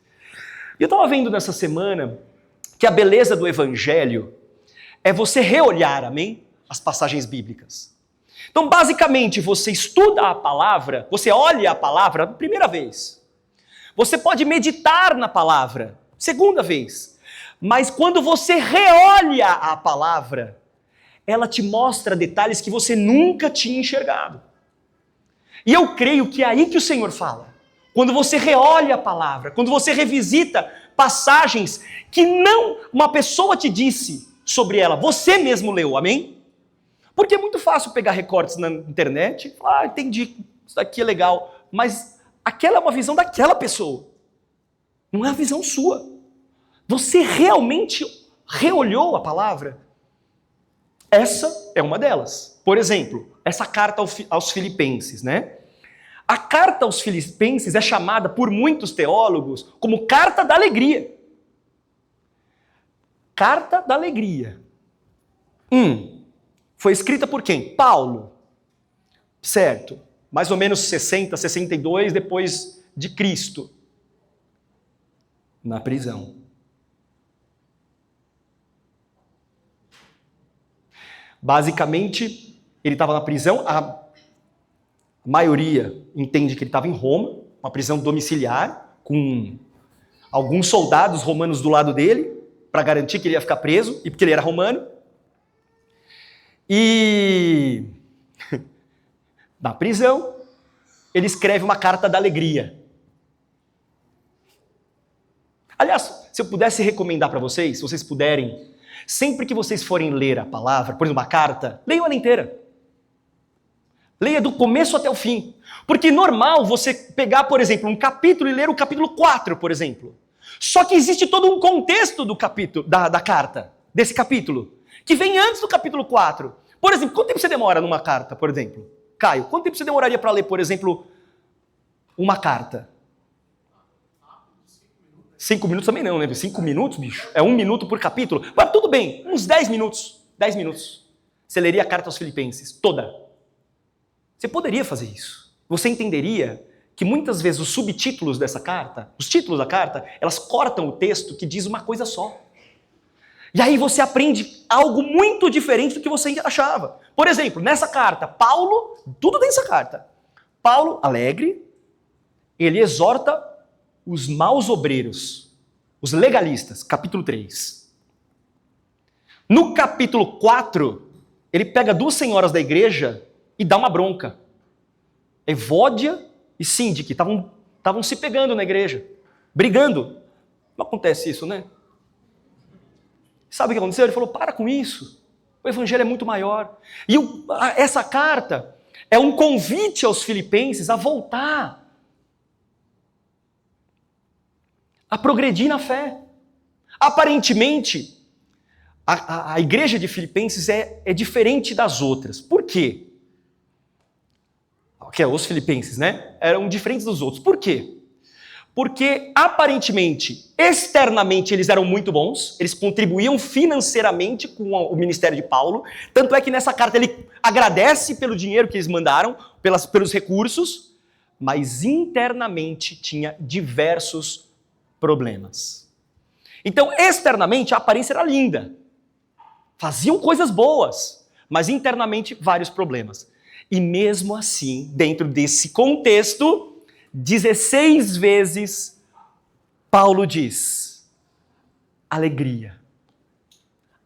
E eu estava vendo nessa semana que a beleza do Evangelho é você reolhar, amém? As passagens bíblicas. Então, basicamente, você estuda a palavra, você olha a palavra primeira vez. Você pode meditar na palavra, segunda vez. Mas quando você reolha a palavra, ela te mostra detalhes que você nunca tinha enxergado. E eu creio que é aí que o Senhor fala. Quando você reolha a palavra, quando você revisita passagens que não uma pessoa te disse sobre ela, você mesmo leu, amém? Porque é muito fácil pegar recortes na internet e falar, entendi, isso daqui é legal, mas aquela é uma visão daquela pessoa, não é a visão sua. Você realmente reolhou a palavra? Essa é uma delas. Por exemplo, essa carta aos Filipenses, né? A carta aos Filipenses é chamada por muitos teólogos como carta da alegria. Carta da alegria. Foi escrita por quem? Paulo. Certo. Mais ou menos 60, 62 depois de Cristo. Na prisão. Basicamente, ele estava na prisão, a maioria entende que ele estava em Roma, uma prisão domiciliar, com alguns soldados romanos do lado dele, para garantir que ele ia ficar preso, e porque ele era romano. E na prisão, ele escreve uma carta da alegria. Aliás, se eu pudesse recomendar para vocês, se vocês puderem, sempre que vocês forem ler a palavra, por exemplo, uma carta, leiam ela inteira. Leia do começo até o fim. Porque é normal você pegar, por exemplo, um capítulo e ler o capítulo 4, por exemplo. Só que existe todo um contexto do capítulo, da carta, desse capítulo, que vem antes do capítulo 4. Por exemplo, quanto tempo você demora numa carta, por exemplo? Caio, quanto tempo você demoraria para ler, por exemplo, uma carta? 5 minutos também não, né? 5 minutos, bicho? É 1 minuto por capítulo? Mas tudo bem, uns 10 minutos. 10 minutos. Você leria a carta aos Filipenses, toda. Você poderia fazer isso. Você entenderia que muitas vezes os subtítulos dessa carta, os títulos da carta, elas cortam o texto que diz uma coisa só. E aí você aprende algo muito diferente do que você achava. Por exemplo, nessa carta, Paulo, tudo nessa carta. Paulo, alegre, ele exorta os maus obreiros, os legalistas, capítulo 3. No capítulo 4, ele pega 2 senhoras da igreja e dá uma bronca. Evódia e Síndique estavam se pegando na igreja, brigando. Não acontece isso, né? Sabe o que aconteceu? Ele falou, para com isso. O evangelho é muito maior. E essa carta é um convite aos filipenses a voltar, a progredir na fé. Aparentemente, a igreja de Filipenses é diferente das outras. Por quê? Porque os filipenses, né? Eram diferentes dos outros. Por quê? Porque, aparentemente, externamente, eles eram muito bons, eles contribuíam financeiramente com o ministério de Paulo, tanto é que nessa carta ele agradece pelo dinheiro que eles mandaram, pelos recursos, mas internamente tinha diversos problemas. Então, externamente, a aparência era linda, faziam coisas boas, mas internamente vários problemas. E mesmo assim, dentro desse contexto, 16 vezes Paulo diz: alegria,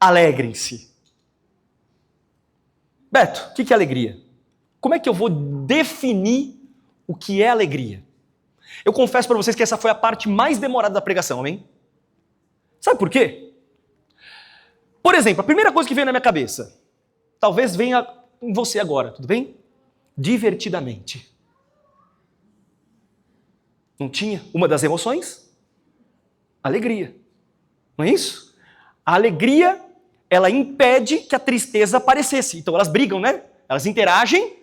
alegrem-se. Beto, o que é alegria? Como é que eu vou definir o que é alegria? Eu confesso para vocês que essa foi a parte mais demorada da pregação, amém? Sabe por quê? Por exemplo, a primeira coisa que veio na minha cabeça, talvez venha em você agora, tudo bem? Divertidamente. Não tinha uma das emoções? Alegria. Não é isso? A alegria, ela impede que a tristeza aparecesse. Então elas brigam, né? Elas interagem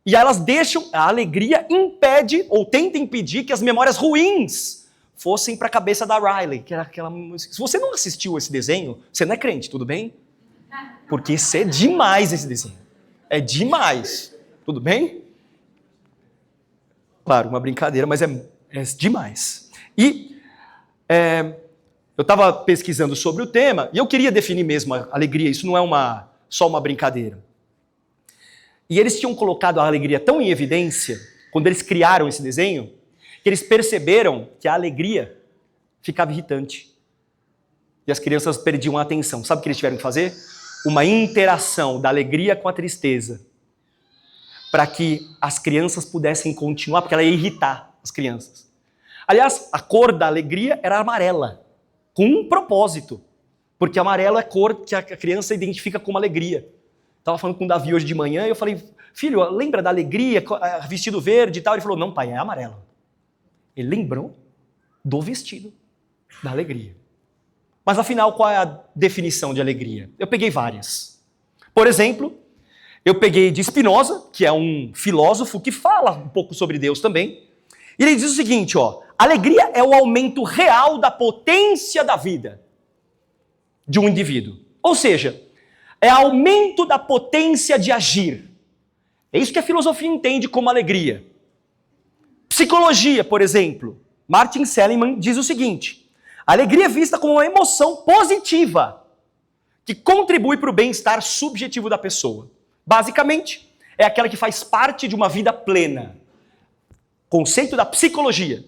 e elas deixam... A alegria impede ou tenta impedir que as memórias ruins fossem para a cabeça da Riley, que era aquela... Se você não assistiu esse desenho, você não é crente, tudo bem? Porque isso é demais, esse desenho. É demais. Tudo bem? Claro, uma brincadeira, mas é demais. E eu estava pesquisando sobre o tema e eu queria definir mesmo a alegria. Isso não é só uma brincadeira. E eles tinham colocado a alegria tão em evidência, quando eles criaram esse desenho, que eles perceberam que a alegria ficava irritante. E as crianças perdiam a atenção. Sabe o que eles tiveram que fazer? Uma interação da alegria com a tristeza, para que as crianças pudessem continuar, porque ela ia irritar as crianças. Aliás, a cor da alegria era amarela, com um propósito, porque amarelo é cor que a criança identifica como alegria. Estava falando com o Davi hoje de manhã e eu falei, filho, lembra da alegria, vestido verde e tal? Ele falou, não pai, é amarelo. Ele lembrou do vestido da alegria. Mas afinal, qual é a definição de alegria? Eu peguei várias. Por exemplo, eu peguei de Spinoza, que é um filósofo que fala um pouco sobre Deus também. E ele diz o seguinte, alegria é o aumento real da potência da vida de um indivíduo. Ou seja, é aumento da potência de agir. É isso que a filosofia entende como alegria. Psicologia, por exemplo, Martin Seligman diz o seguinte: a alegria é vista como uma emoção positiva que contribui para o bem-estar subjetivo da pessoa. Basicamente, é aquela que faz parte de uma vida plena. Conceito da psicologia.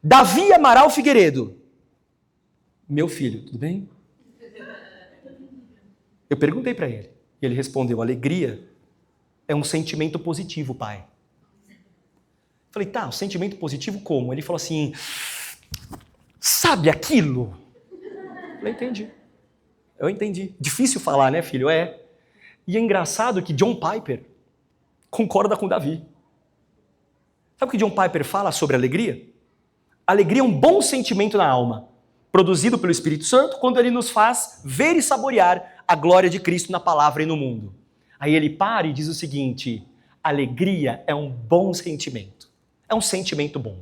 Davi Amaral Figueiredo. Meu filho, tudo bem? Eu perguntei para ele. E ele respondeu, alegria é um sentimento positivo, pai. Falei, tá, um sentimento positivo como? Ele falou assim, sabe aquilo? Eu entendi. Eu entendi. Difícil falar, né, filho? É. E é engraçado que John Piper concorda com Davi. Sabe o que John Piper fala sobre alegria? Alegria é um bom sentimento na alma, produzido pelo Espírito Santo quando ele nos faz ver e saborear a glória de Cristo na palavra e no mundo. Aí ele para e diz o seguinte, alegria é um bom sentimento. É um sentimento bom.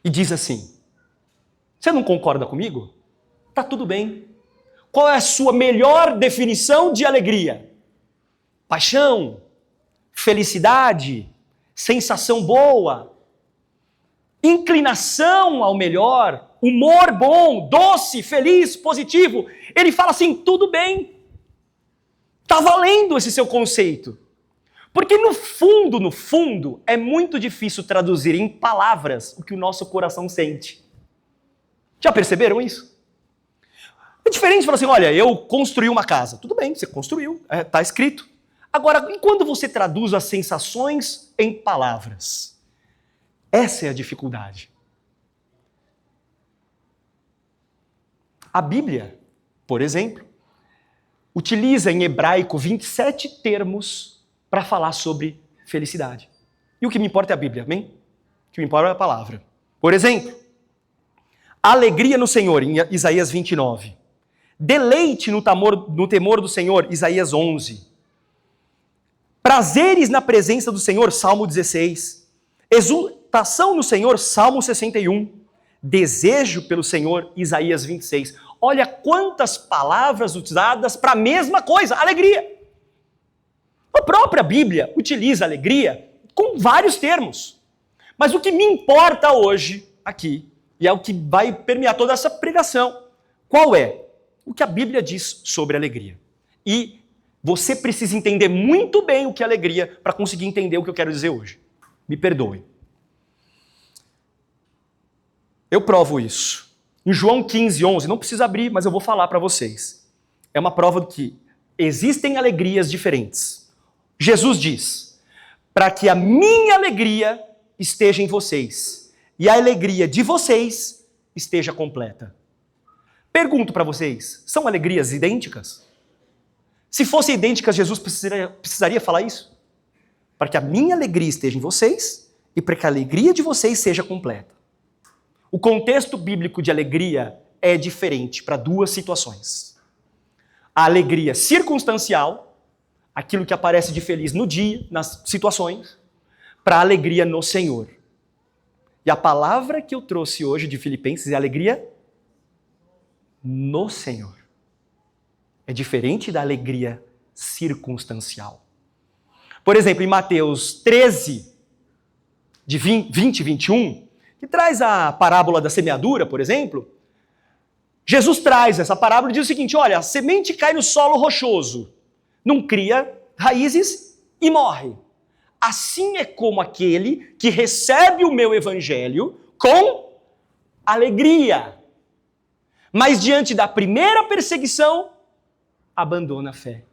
E diz assim, você não concorda comigo? Tá tudo bem. Qual é a sua melhor definição de alegria? Paixão, felicidade, sensação boa, inclinação ao melhor, humor bom, doce, feliz, positivo. Ele fala assim, tudo bem. Tá valendo esse seu conceito. Porque no fundo, é muito difícil traduzir em palavras o que o nosso coração sente. Já perceberam isso? É diferente de falar assim, olha, eu construí uma casa. Tudo bem, você construiu, está escrito. Agora, e quando você traduz as sensações em palavras? Essa é a dificuldade. A Bíblia, por exemplo, utiliza em hebraico 27 termos para falar sobre felicidade. E o que me importa é a Bíblia, amém? O que me importa é a palavra. Por exemplo, alegria no Senhor, em Isaías 29. Deleite no temor do Senhor, Isaías 11. Prazeres na presença do Senhor, Salmo 16. Exultação no Senhor, Salmo 61. Desejo pelo Senhor, Isaías 26. Olha quantas palavras utilizadas para a mesma coisa, alegria. A própria Bíblia utiliza alegria com vários termos. Mas o que me importa hoje, aqui, e é o que vai permear toda essa pregação, qual é? O que a Bíblia diz sobre alegria. E você precisa entender muito bem o que é alegria para conseguir entender o que eu quero dizer hoje. Me perdoe. Eu provo isso. Em João 15, 11, não precisa abrir, mas eu vou falar para vocês. É uma prova de que existem alegrias diferentes. Jesus diz, para que a minha alegria esteja em vocês e a alegria de vocês esteja completa. Pergunto para vocês, são alegrias idênticas? Se fossem idênticas, Jesus precisaria falar isso? Para que a minha alegria esteja em vocês e para que a alegria de vocês seja completa. O contexto bíblico de alegria é diferente para duas situações. A alegria circunstancial, aquilo que aparece de feliz no dia, nas situações, para a alegria no Senhor. E a palavra que eu trouxe hoje de Filipenses é alegria no Senhor. É diferente da alegria circunstancial. Por exemplo, em Mateus 13, de 20 e 21, que traz a parábola da semeadura, por exemplo, Jesus traz essa parábola e diz o seguinte, olha, a semente cai no solo rochoso, não cria raízes e morre. Assim é como aquele que recebe o meu evangelho com alegria. Mas diante da primeira perseguição, abandona a fé.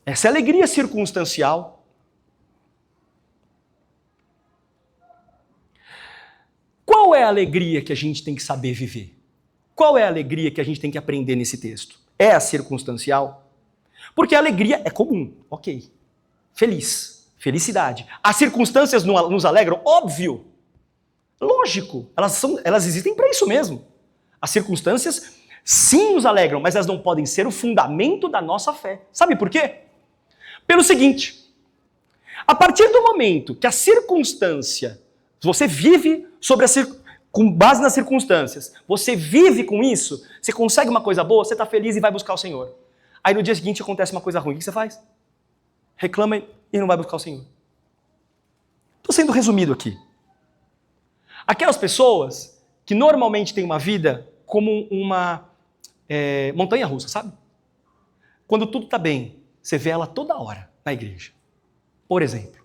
Essa é a alegria circunstancial. Qual é a alegria que a gente tem que saber viver? Qual é a alegria que a gente tem que aprender nesse texto? É a circunstancial? Porque a alegria é comum, ok. Feliz, felicidade. As circunstâncias nos alegram? Óbvio. Lógico, elas existem para isso mesmo. As circunstâncias sim nos alegram, mas elas não podem ser o fundamento da nossa fé. Sabe por quê? Pelo seguinte, a partir do momento que a circunstância, você vive com base nas circunstâncias, você vive com isso, você consegue uma coisa boa, você está feliz e vai buscar o Senhor. Aí no dia seguinte acontece uma coisa ruim, o que você faz? Reclama e não vai buscar o Senhor. Estou sendo resumido aqui. Aquelas pessoas que normalmente têm uma vida como uma montanha-russa, sabe? Quando tudo está bem, você vê ela toda hora na igreja. Por exemplo,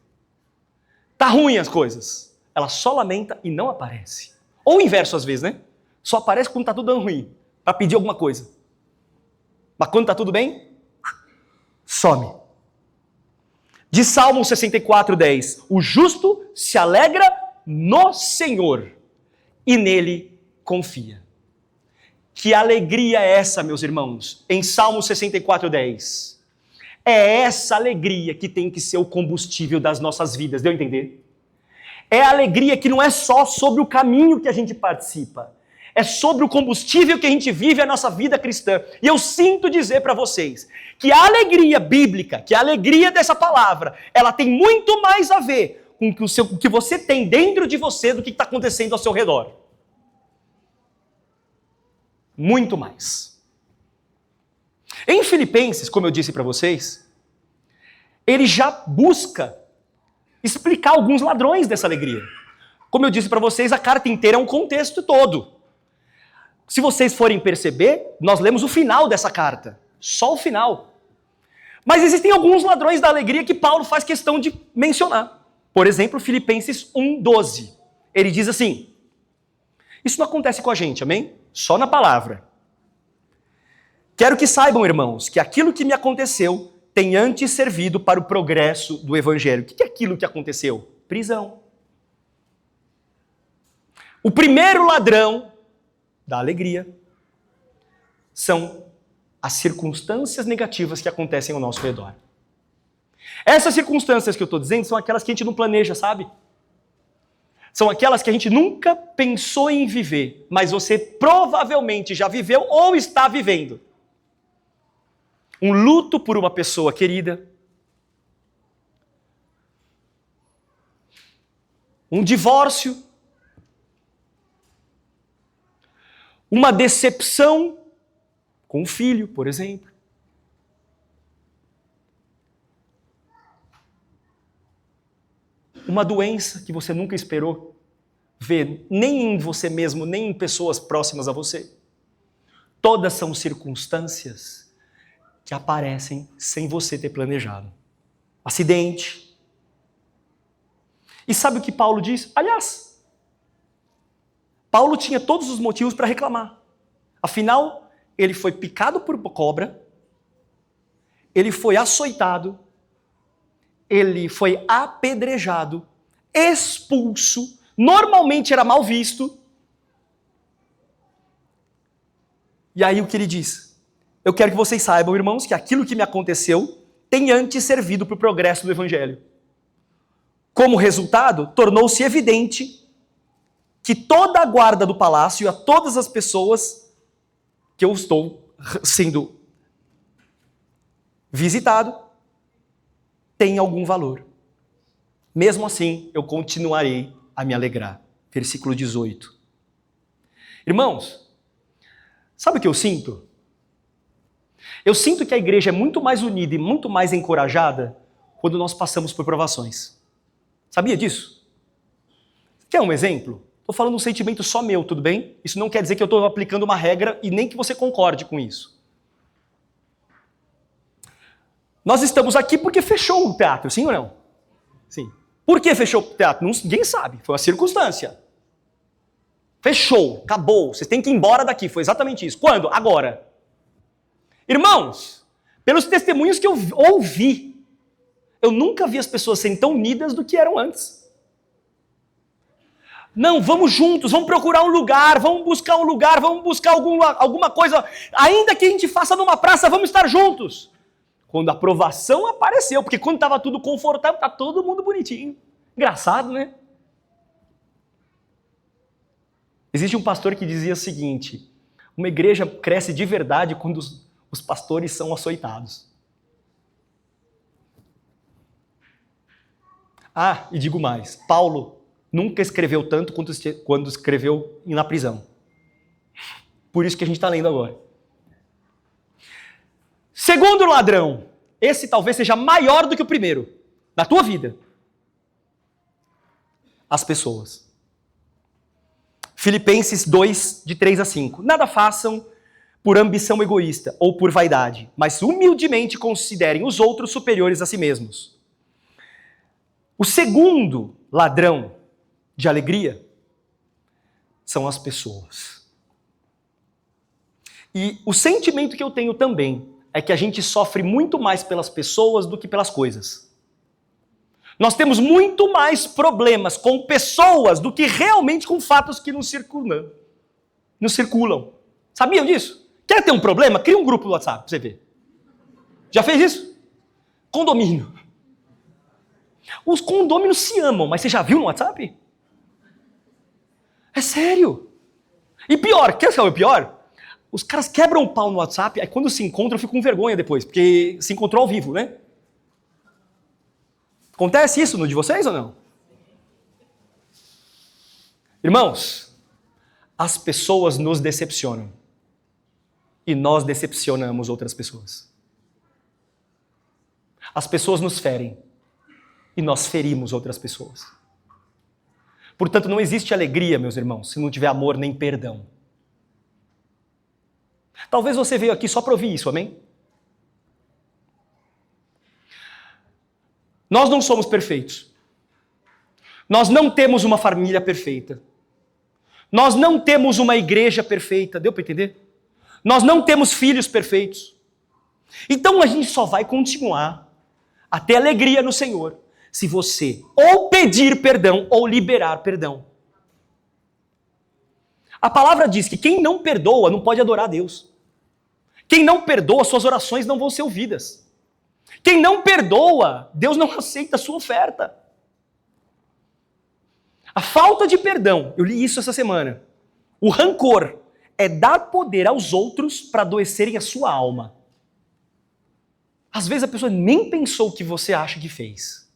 tá ruim as coisas, ela só lamenta e não aparece. Ou o inverso às vezes, né? Só aparece quando está tudo dando ruim, para pedir alguma coisa. Mas quando está tudo bem, some. De Salmo 64, 10, o justo se alegra no Senhor e nele confia. Que alegria é essa, meus irmãos? Em Salmo 64, 10. É essa alegria que tem que ser o combustível das nossas vidas, deu a entender? É a alegria que não é só sobre o caminho que a gente participa, é sobre o combustível que a gente vive a nossa vida cristã. E eu sinto dizer para vocês que a alegria bíblica, que a alegria dessa palavra, ela tem muito mais a ver com o que você tem dentro de você do que está acontecendo ao seu redor. Muito mais. Em Filipenses, como eu disse para vocês, ele já busca explicar alguns ladrões dessa alegria. Como eu disse para vocês, a carta inteira é um contexto todo. Se vocês forem perceber, nós lemos o final dessa carta. Só o final. Mas existem alguns ladrões da alegria que Paulo faz questão de mencionar. Por exemplo, Filipenses 1:12. Ele diz assim, isso não acontece com a gente, amém? só na palavra. Quero que saibam, irmãos, que aquilo que me aconteceu tem antes servido para o progresso do Evangelho. O que é aquilo que aconteceu? Prisão. O primeiro ladrão da alegria são as circunstâncias negativas que acontecem ao nosso redor. Essas circunstâncias que eu estou dizendo são aquelas que a gente não planeja, sabe? São aquelas que a gente nunca pensou em viver, mas você provavelmente já viveu ou está vivendo. Um luto por uma pessoa querida. Um divórcio. Uma decepção com um filho, por exemplo. Uma doença que você nunca esperou ver, nem em você mesmo, nem em pessoas próximas a você. Todas são circunstâncias que aparecem sem você ter planejado. Acidente. E sabe o que Paulo diz? Aliás, Paulo tinha todos os motivos para reclamar. Afinal, ele foi picado por cobra, ele foi açoitado, ele foi apedrejado, expulso, normalmente era mal visto. E aí o que ele diz? Eu quero que vocês saibam, irmãos, que aquilo que me aconteceu tem antes servido para o progresso do Evangelho. Como resultado, tornou-se evidente que toda a guarda do palácio, a todas as pessoas que eu estou sendo visitado, tem algum valor. Mesmo assim, eu continuarei a me alegrar. Versículo 18. Irmãos, sabe o que eu sinto? Eu sinto que a igreja é muito mais unida e muito mais encorajada quando nós passamos por provações. Sabia disso? Quer um exemplo? Estou falando um sentimento só meu, tudo bem? Isso não quer dizer que eu estou aplicando uma regra e nem que você concorde com isso. Nós estamos aqui porque fechou o teatro, sim ou não? Sim. Por que fechou o teatro? Ninguém sabe, foi uma circunstância. Fechou, acabou, vocês têm que ir embora daqui, foi exatamente isso. Quando? Agora. Irmãos, pelos testemunhos que eu ouvi, eu nunca vi as pessoas serem tão unidas do que eram antes. Não, vamos juntos, vamos procurar um lugar, vamos buscar alguma coisa, ainda que a gente faça numa praça, vamos estar juntos. Quando a aprovação apareceu, porque quando estava tudo confortável, está todo mundo bonitinho. Engraçado, né? Existe um pastor que dizia o seguinte: uma igreja cresce de verdade quando os pastores são açoitados. Ah, e digo mais, Paulo nunca escreveu tanto quando escreveu na prisão. Por isso que a gente está lendo agora. Segundo ladrão, esse talvez seja maior do que o primeiro, na tua vida. As pessoas. Filipenses 2, de 3 a 5. Nada façam por ambição egoísta ou por vaidade, mas humildemente considerem os outros superiores a si mesmos. O segundo ladrão de alegria são as pessoas. E o sentimento que eu tenho também é que a gente sofre muito mais pelas pessoas do que pelas coisas. Nós temos muito mais problemas com pessoas do que realmente com fatos que nos circulam. Sabiam disso? Quer ter um problema? Cria um grupo no WhatsApp pra você ver. Já fez isso? Condomínio. Os condôminos se amam, mas você já viu no WhatsApp? É sério. E pior, quer saber o pior? Os caras quebram o pau no WhatsApp, aí quando se encontram eu fico com vergonha depois, porque se encontrou ao vivo, né? Acontece isso no de vocês ou não? Irmãos, as pessoas nos decepcionam. E nós decepcionamos outras pessoas. As pessoas nos ferem. E nós ferimos outras pessoas. Portanto, não existe alegria, meus irmãos, se não tiver amor nem perdão. Talvez você veio aqui só para ouvir isso, amém? Nós não somos perfeitos. Nós não temos uma família perfeita. Nós não temos uma igreja perfeita, deu para entender? Nós não temos filhos perfeitos. Então a gente só vai continuar a ter alegria no Senhor se você ou pedir perdão ou liberar perdão. A palavra diz que quem não perdoa não pode adorar a Deus. Quem não perdoa, suas orações não vão ser ouvidas. Quem não perdoa, Deus não aceita a sua oferta. A falta de perdão, eu li isso essa semana. O rancor é dar poder aos outros para adoecerem a sua alma. Às vezes a pessoa nem pensou o que você acha que fez,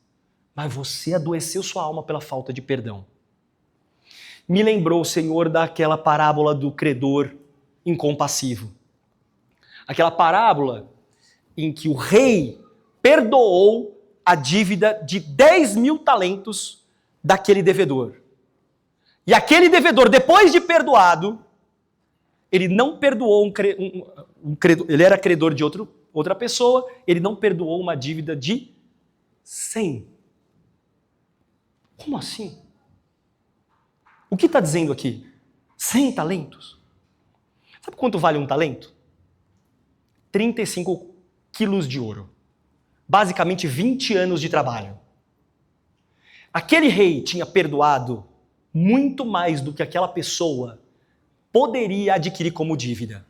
mas você adoeceu sua alma pela falta de perdão. Me lembrou, Senhor, daquela parábola do credor incompassivo. Aquela parábola em que o rei perdoou a dívida de 10.000 talentos daquele devedor. E aquele devedor, depois de perdoado, ele não perdoou um credor, ele era credor de outra pessoa, ele não perdoou uma dívida de 100. Como assim? O que está dizendo aqui? 100 talentos. Sabe quanto vale um talento? 35 quilos de ouro. Basicamente 20 anos de trabalho. Aquele rei tinha perdoado muito mais do que aquela pessoa poderia adquirir como dívida.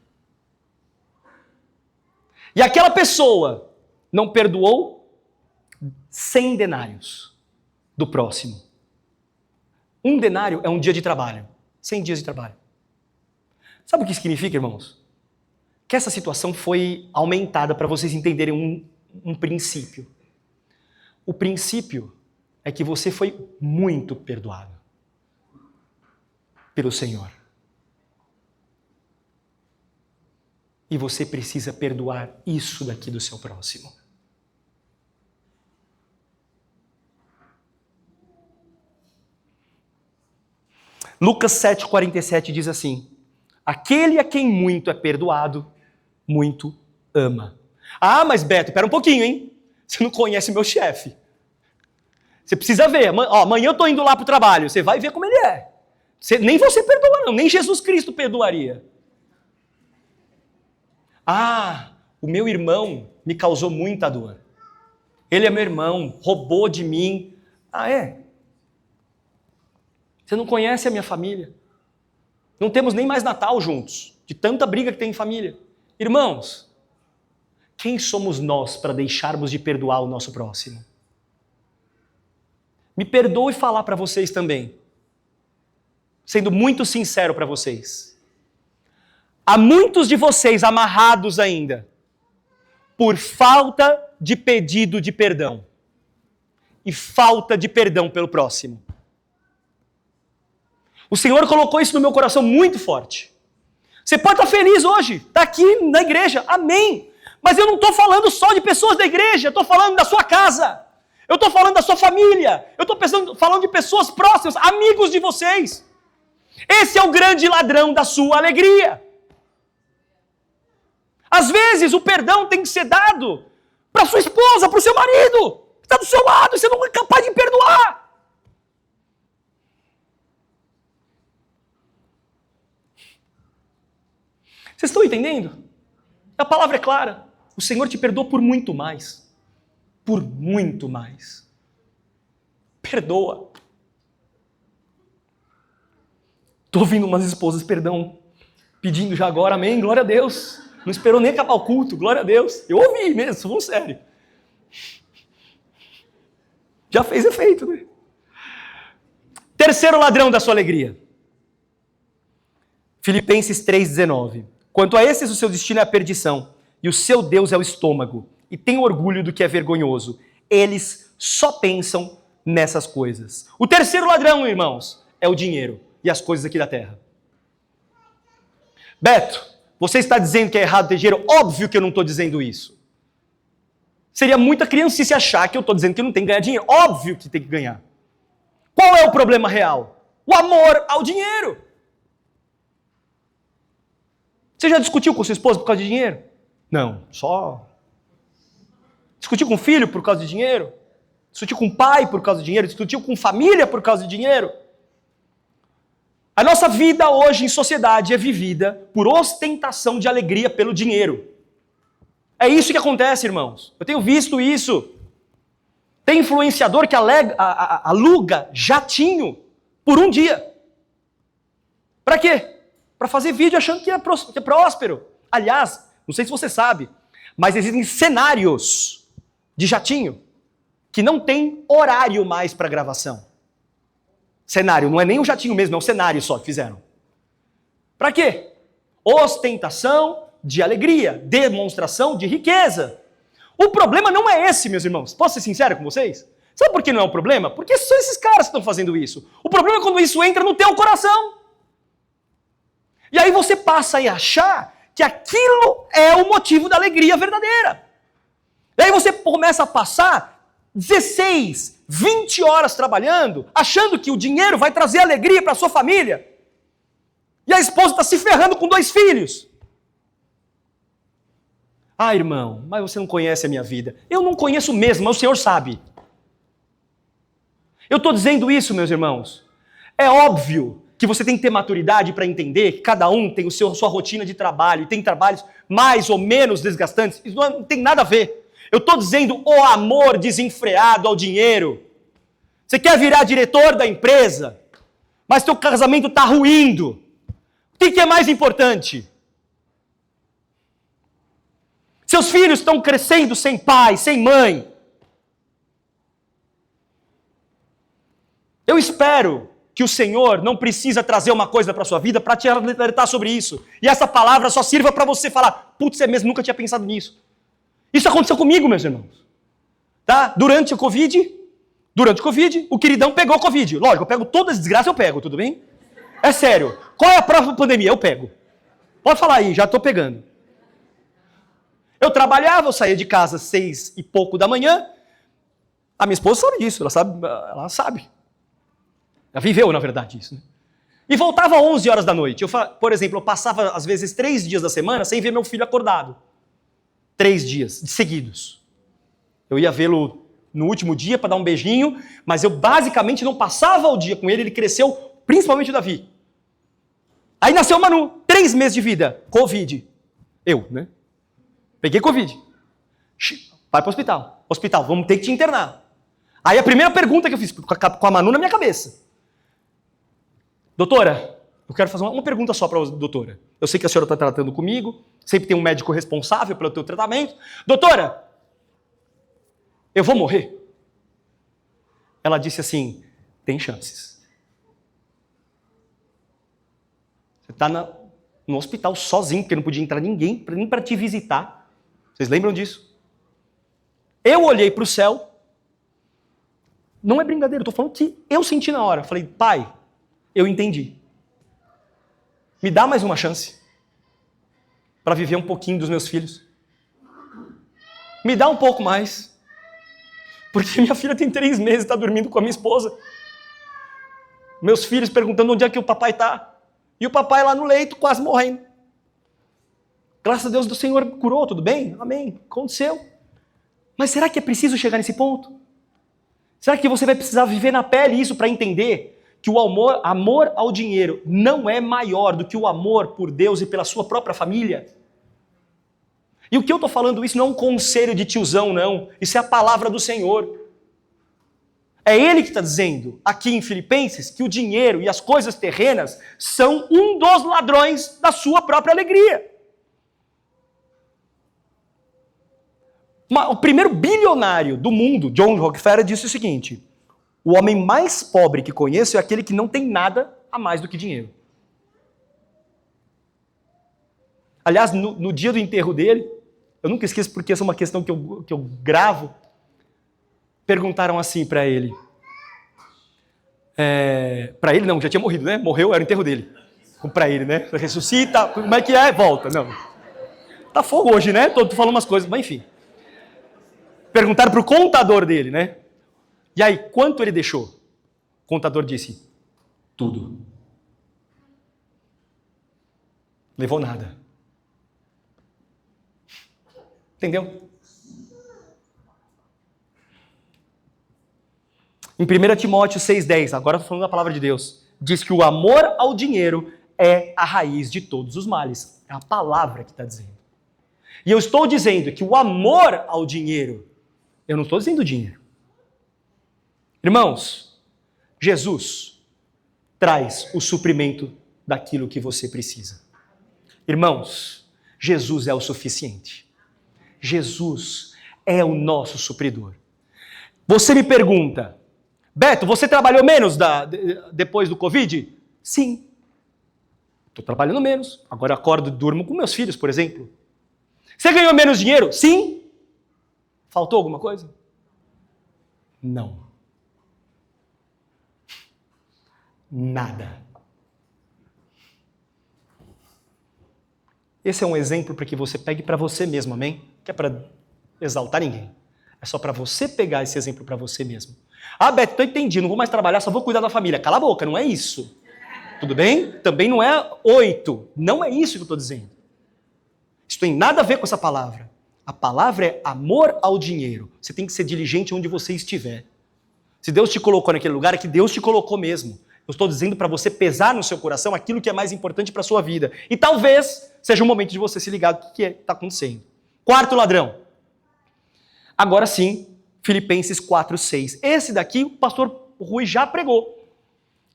E aquela pessoa não perdoou 100 denários do próximo. Um denário é um dia de trabalho. 100 dias de trabalho. Sabe o que significa, irmãos? Que essa situação foi aumentada para vocês entenderem um princípio. O princípio é que você foi muito perdoado pelo Senhor. E você precisa perdoar isso daqui do seu próximo. Lucas 7,47 diz assim: aquele a quem muito é perdoado, muito ama. Ah, mas Beto, espera um pouquinho, hein? Você não conhece meu chefe. Você precisa ver. Amanhã eu estou indo lá para o trabalho. Você vai ver como ele é. Nem você perdoa, não. Nem Jesus Cristo perdoaria. Ah, o meu irmão me causou muita dor. Ele é meu irmão, roubou de mim. Ah, é? Você não conhece a minha família. Não temos nem mais Natal juntos, de tanta briga que tem em família. Irmãos, quem somos nós para deixarmos de perdoar o nosso próximo? Me perdoe falar para vocês também, sendo muito sincero para vocês. Há muitos de vocês amarrados ainda por falta de pedido de perdão e falta de perdão pelo próximo. O Senhor colocou isso no meu coração muito forte. Você pode estar feliz hoje, está aqui na igreja, amém. Mas eu não estou falando só de pessoas da igreja, eu estou falando da sua casa. Eu estou falando da sua família. Eu estou falando de pessoas próximas, amigos de vocês. Esse é o grande ladrão da sua alegria. Às vezes o perdão tem que ser dado para sua esposa, para o seu marido, que está do seu lado e você não é capaz de perdoar. Vocês estão entendendo? A palavra é clara. O Senhor te perdoa por muito mais. Por muito mais. Perdoa. Estou ouvindo umas esposas, perdão, pedindo já agora, amém, glória a Deus. Não esperou nem acabar o culto, glória a Deus. Eu ouvi mesmo, falando sério. Já fez efeito, né? Terceiro ladrão da sua alegria. Filipenses 3,19. Quanto a esses, o seu destino é a perdição, e o seu Deus é o estômago, e tem orgulho do que é vergonhoso. Eles só pensam nessas coisas. O terceiro ladrão, irmãos, é o dinheiro e as coisas aqui da terra. Beto, você está dizendo que é errado ter dinheiro? Óbvio que eu não estou dizendo isso. Seria muita criancice achar que eu estou dizendo que não tem que ganhar dinheiro. Óbvio que tem que ganhar. Qual é o problema real? O amor ao dinheiro. Você já discutiu com sua esposa por causa de dinheiro? Não, só... Discutiu com o filho por causa de dinheiro? Discutiu com o pai por causa de dinheiro? Discutiu com família por causa de dinheiro? A nossa vida hoje em sociedade é vivida por ostentação de alegria pelo dinheiro. É isso que acontece, irmãos. Eu tenho visto isso. Tem influenciador que aluga jatinho por um dia. Para quê? Para fazer vídeo achando que é próspero. Aliás, não sei se você sabe, mas existem cenários de jatinho que não tem horário mais para gravação. Cenário, não é nem um jatinho mesmo, é um cenário só que fizeram. Para quê? Ostentação de alegria, demonstração de riqueza. O problema não é esse, meus irmãos. Posso ser sincero com vocês? Sabe por que não é um problema? Porque são esses caras que estão fazendo isso. O problema é quando isso entra no teu coração. E aí você passa a achar que aquilo é o motivo da alegria verdadeira. E aí você começa a passar 16, 20 horas trabalhando, achando que o dinheiro vai trazer alegria para sua família. E a esposa está se ferrando com 2 filhos. Ah, irmão, mas você não conhece a minha vida. Eu não conheço mesmo, mas o Senhor sabe. Eu estou dizendo isso, meus irmãos. É óbvio que você tem que ter maturidade para entender que cada um tem sua rotina de trabalho, e tem trabalhos mais ou menos desgastantes. Isso não tem nada a ver. Eu estou dizendo o amor desenfreado ao dinheiro. Você quer virar diretor da empresa, mas teu casamento está ruindo. O que é mais importante? Seus filhos estão crescendo sem pai, sem mãe. Eu espero que o Senhor não precisa trazer uma coisa para a sua vida para te alertar sobre isso. E essa palavra só sirva para você falar, putz, é mesmo, nunca tinha pensado nisso. Isso aconteceu comigo, meus irmãos. Tá? Durante o Covid, o queridão pegou o Covid. Lógico, eu pego todas as desgraças, eu pego, tudo bem? É sério. Qual é a próxima pandemia? Eu pego. Pode falar aí, já estou pegando. Eu trabalhava, eu saía de casa 6 e pouco da manhã. A minha esposa sabe disso, ela sabe. Ela viveu, na verdade, isso. Né? E voltava às 11 horas da noite. Por exemplo, eu passava, às vezes, 3 dias da semana sem ver meu filho acordado. 3 dias seguidos. Eu ia vê-lo no último dia para dar um beijinho, mas eu basicamente não passava o dia com ele, ele cresceu, principalmente o Davi. Aí nasceu o Manu, 3 meses de vida, Covid. Eu, né? Peguei Covid. Vai para o hospital. Hospital, vamos ter que te internar. Aí a primeira pergunta que eu fiz com a Manu na minha cabeça. Doutora, eu quero fazer uma pergunta só para a doutora. Eu sei que a senhora está tratando comigo, sempre tem um médico responsável pelo teu tratamento. Doutora, eu vou morrer? Ela disse assim, tem chances. Você está no hospital sozinho, porque não podia entrar ninguém, nem para te visitar. Vocês lembram disso? Eu olhei para o céu, não é brincadeira, eu estou falando que eu senti na hora. Falei, pai, eu entendi. Me dá mais uma chance para viver um pouquinho dos meus filhos. Me dá um pouco mais. Porque minha filha tem 3 meses e está dormindo com a minha esposa. Meus filhos perguntando onde é que o papai está. E o papai lá no leito, quase morrendo. Graças a Deus o Senhor curou, tudo bem? Amém. Aconteceu. Mas será que é preciso chegar nesse ponto? Será que você vai precisar viver na pele isso para entender que o amor ao dinheiro não é maior do que o amor por Deus e pela sua própria família? E o que eu estou falando isso não é um conselho de tiozão, não. Isso é a palavra do Senhor. É Ele que está dizendo aqui em Filipenses que o dinheiro e as coisas terrenas são um dos ladrões da sua própria alegria. O primeiro bilionário do mundo, John Rockefeller, disse o seguinte: o homem mais pobre que conheço é aquele que não tem nada a mais do que dinheiro. Aliás, no dia do enterro dele, eu nunca esqueço porque essa é uma questão que eu gravo, perguntaram assim para ele. Para ele não, já tinha morrido, né? Morreu, era o enterro dele. Para ele, né? Ressuscita, como é que é? Volta. Não. Tá fogo hoje, né? Tô falando umas coisas, mas enfim. Perguntaram para o contador dele, né? E aí, quanto ele deixou? O contador disse, tudo. Levou nada. Entendeu? Em 1 Timóteo 6,10, agora eu estou falando da palavra de Deus. diz que o amor ao dinheiro é a raiz de todos os males. É a palavra que está dizendo. E eu estou dizendo que o amor ao dinheiro, eu não estou dizendo dinheiro. Irmãos, Jesus traz o suprimento daquilo que você precisa. Irmãos, Jesus é o suficiente. Jesus é o nosso supridor. Você me pergunta, Beto, você trabalhou menos depois do Covid? Sim. Estou trabalhando menos. Agora acordo e durmo com meus filhos, por exemplo. Você ganhou menos dinheiro? Sim. Faltou alguma coisa? Não. Nada. Esse é um exemplo para que você pegue para você mesmo, amém? Que é para exaltar ninguém. É só para você pegar esse exemplo para você mesmo. Ah, Beto, então entendi, não vou mais trabalhar, só vou cuidar da família. Cala a boca, não é isso. Tudo bem? Também não é 8. Não é isso que eu estou dizendo. Isso tem nada a ver com essa palavra. A palavra é amor ao dinheiro. Você tem que ser diligente onde você estiver. Se Deus te colocou naquele lugar, é que Deus te colocou mesmo. Eu estou dizendo para você pesar no seu coração aquilo que é mais importante para a sua vida. E talvez seja o momento de você se ligar do que está acontecendo. Quarto ladrão. Agora sim, Filipenses 4:6. Esse daqui o pastor Rui já pregou.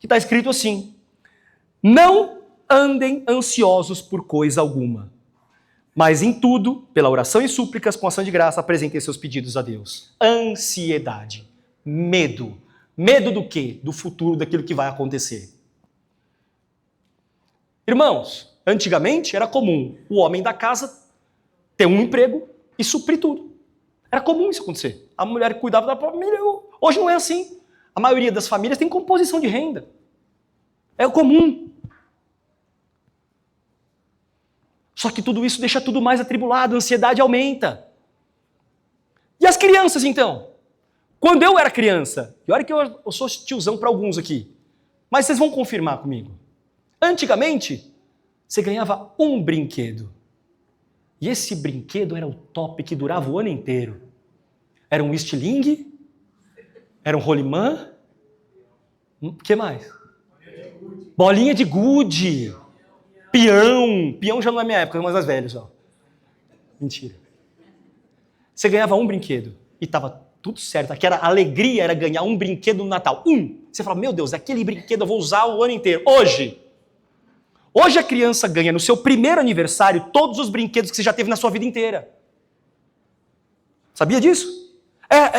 Que está escrito assim: não andem ansiosos por coisa alguma, mas em tudo, pela oração e súplicas, com ação de graça, apresentem seus pedidos a Deus. Ansiedade, medo. Medo do quê? Do futuro, daquilo que vai acontecer. Irmãos, antigamente era comum o homem da casa ter um emprego e suprir tudo. Era comum isso acontecer. A mulher cuidava da família. Hoje não é assim. A maioria das famílias tem composição de renda. É o comum. Só que tudo isso deixa tudo mais atribulado, a ansiedade aumenta. E as crianças, então? Quando eu era criança, e olha que eu sou tiozão para alguns aqui, mas vocês vão confirmar comigo. Antigamente, você ganhava um brinquedo. E esse brinquedo era o top que durava o ano inteiro. Era um estilingue, era um rolimã, o que mais? Bolinha de gude, peão já não é minha época, é mais velho só. Mentira. Você ganhava um brinquedo e estava tudo certo. Aquela alegria era ganhar um brinquedo no Natal. Você fala, meu Deus, aquele brinquedo eu vou usar o ano inteiro. Hoje a criança ganha no seu primeiro aniversário todos os brinquedos que você já teve na sua vida inteira. Sabia disso?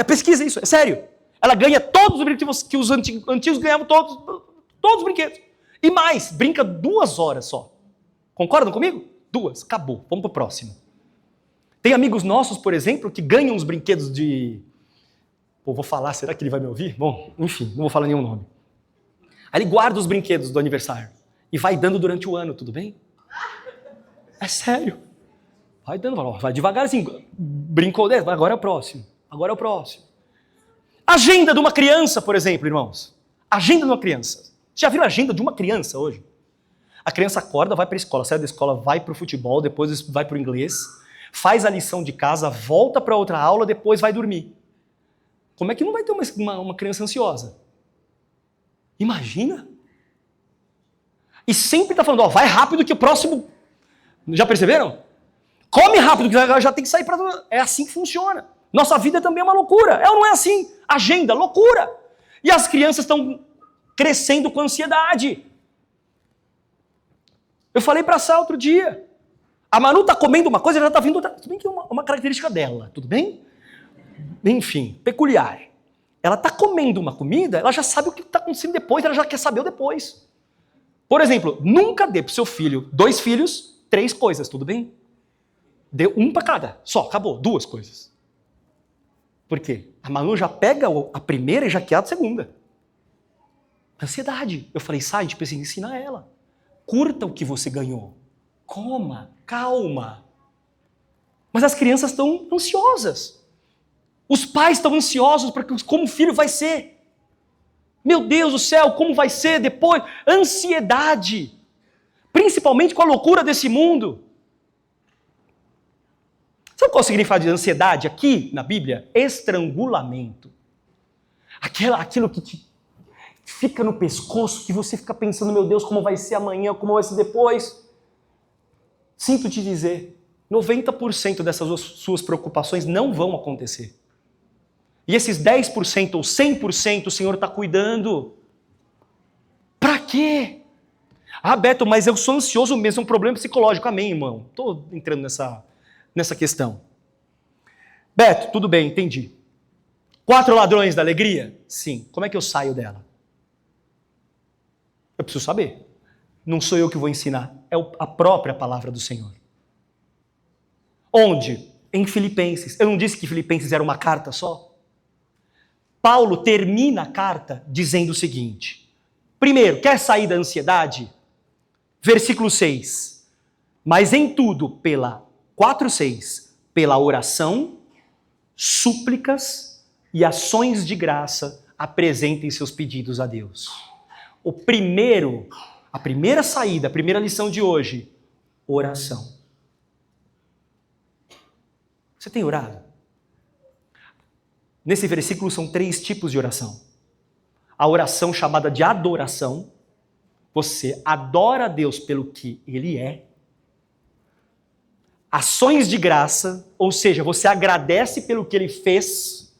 Pesquisa isso, é sério. Ela ganha todos os brinquedos que os antigos ganhavam, todos os brinquedos. E mais, brinca 2 horas só. Concordam comigo? 2, acabou, vamos pro próximo. Tem amigos nossos, por exemplo, que ganham os brinquedos de... vou falar, será que ele vai me ouvir? Bom, enfim, não vou falar nenhum nome. Aí ele guarda os brinquedos do aniversário e vai dando durante o ano, tudo bem? É sério. Vai dando, vai devagarzinho. Brincou 10, agora é o próximo. Agora é o próximo. Agenda de uma criança, por exemplo, irmãos. Agenda de uma criança. Já viram a agenda de uma criança hoje? A criança acorda, vai para a escola, sai da escola, vai para o futebol, depois vai para o inglês, faz a lição de casa, volta para outra aula, depois vai dormir. Como é que não vai ter uma criança ansiosa? Imagina. E sempre está falando, vai rápido que o próximo... Já perceberam? Come rápido que já tem que sair para... É assim que funciona. Nossa vida também é uma loucura. É ou não é assim? Agenda, loucura. E as crianças estão crescendo com ansiedade. Eu falei para a Sá outro dia. A Manu está comendo uma coisa, ela está vindo outra. Tudo bem que é uma característica dela, tudo bem? Enfim, peculiar. Ela está comendo uma comida, ela já sabe o que está acontecendo depois, ela já quer saber o depois. Por exemplo, nunca dê para o seu filho 2 filhos, 3 coisas, tudo bem? Dê 1 para cada, só, acabou, 2 coisas. Por quê? A Manu já pega a primeira e já quer a segunda. Ansiedade. Eu falei, Sá, a gente precisa ensinar ela. Curta o que você ganhou. Coma, calma. Mas as crianças estão ansiosas. Os pais estão ansiosos para como o filho vai ser. Meu Deus do céu, como vai ser depois? Ansiedade. Principalmente com a loucura desse mundo. Sabe qual é o significado de ansiedade aqui na Bíblia? Estrangulamento. Aquilo que fica no pescoço, que você fica pensando, meu Deus, como vai ser amanhã, como vai ser depois. Sinto te dizer, 90% dessas suas preocupações não vão acontecer. E esses 10% ou 100% o Senhor está cuidando. Para quê? Ah, Beto, mas eu sou ansioso mesmo, é um problema psicológico. Amém, irmão. Estou entrando nessa questão. Beto, tudo bem, entendi. 4 ladrões da alegria? Sim. Como é que eu saio dela? Eu preciso saber. Não sou eu que vou ensinar, é a própria palavra do Senhor. Onde? Em Filipenses. Eu não disse que Filipenses era uma carta só? Paulo termina a carta dizendo o seguinte. Primeiro, quer sair da ansiedade? Versículo 6. Mas em tudo, 4:6, pela oração, súplicas e ações de graça, apresentem seus pedidos a Deus. A primeira saída, a primeira lição de hoje, oração. Você tem orado? Nesse versículo são 3 tipos de oração. A oração chamada de adoração, você adora a Deus pelo que Ele é. Ações de graça, ou seja, você agradece pelo que Ele fez.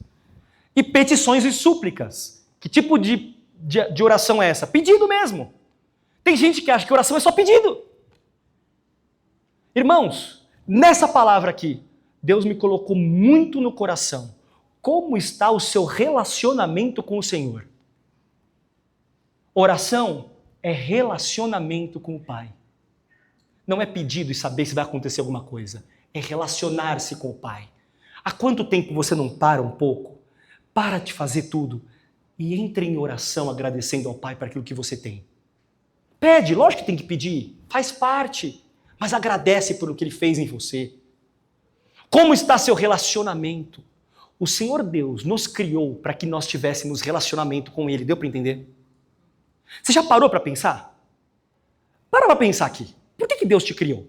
E petições e súplicas. Que tipo de oração é essa? Pedido mesmo. Tem gente que acha que oração é só pedido. Irmãos, nessa palavra aqui, Deus me colocou muito no coração. Como está o seu relacionamento com o Senhor? Oração é relacionamento com o Pai. Não é pedido e saber se vai acontecer alguma coisa. É relacionar-se com o Pai. Há quanto tempo você não para um pouco? Para de fazer tudo e entre em oração agradecendo ao Pai por aquilo que você tem. Pede, lógico que tem que pedir, faz parte, mas agradece por o que Ele fez em você. Como está seu relacionamento? O Senhor Deus nos criou para que nós tivéssemos relacionamento com Ele, deu para entender? Você já parou para pensar? Para para pensar aqui, por que Deus te criou?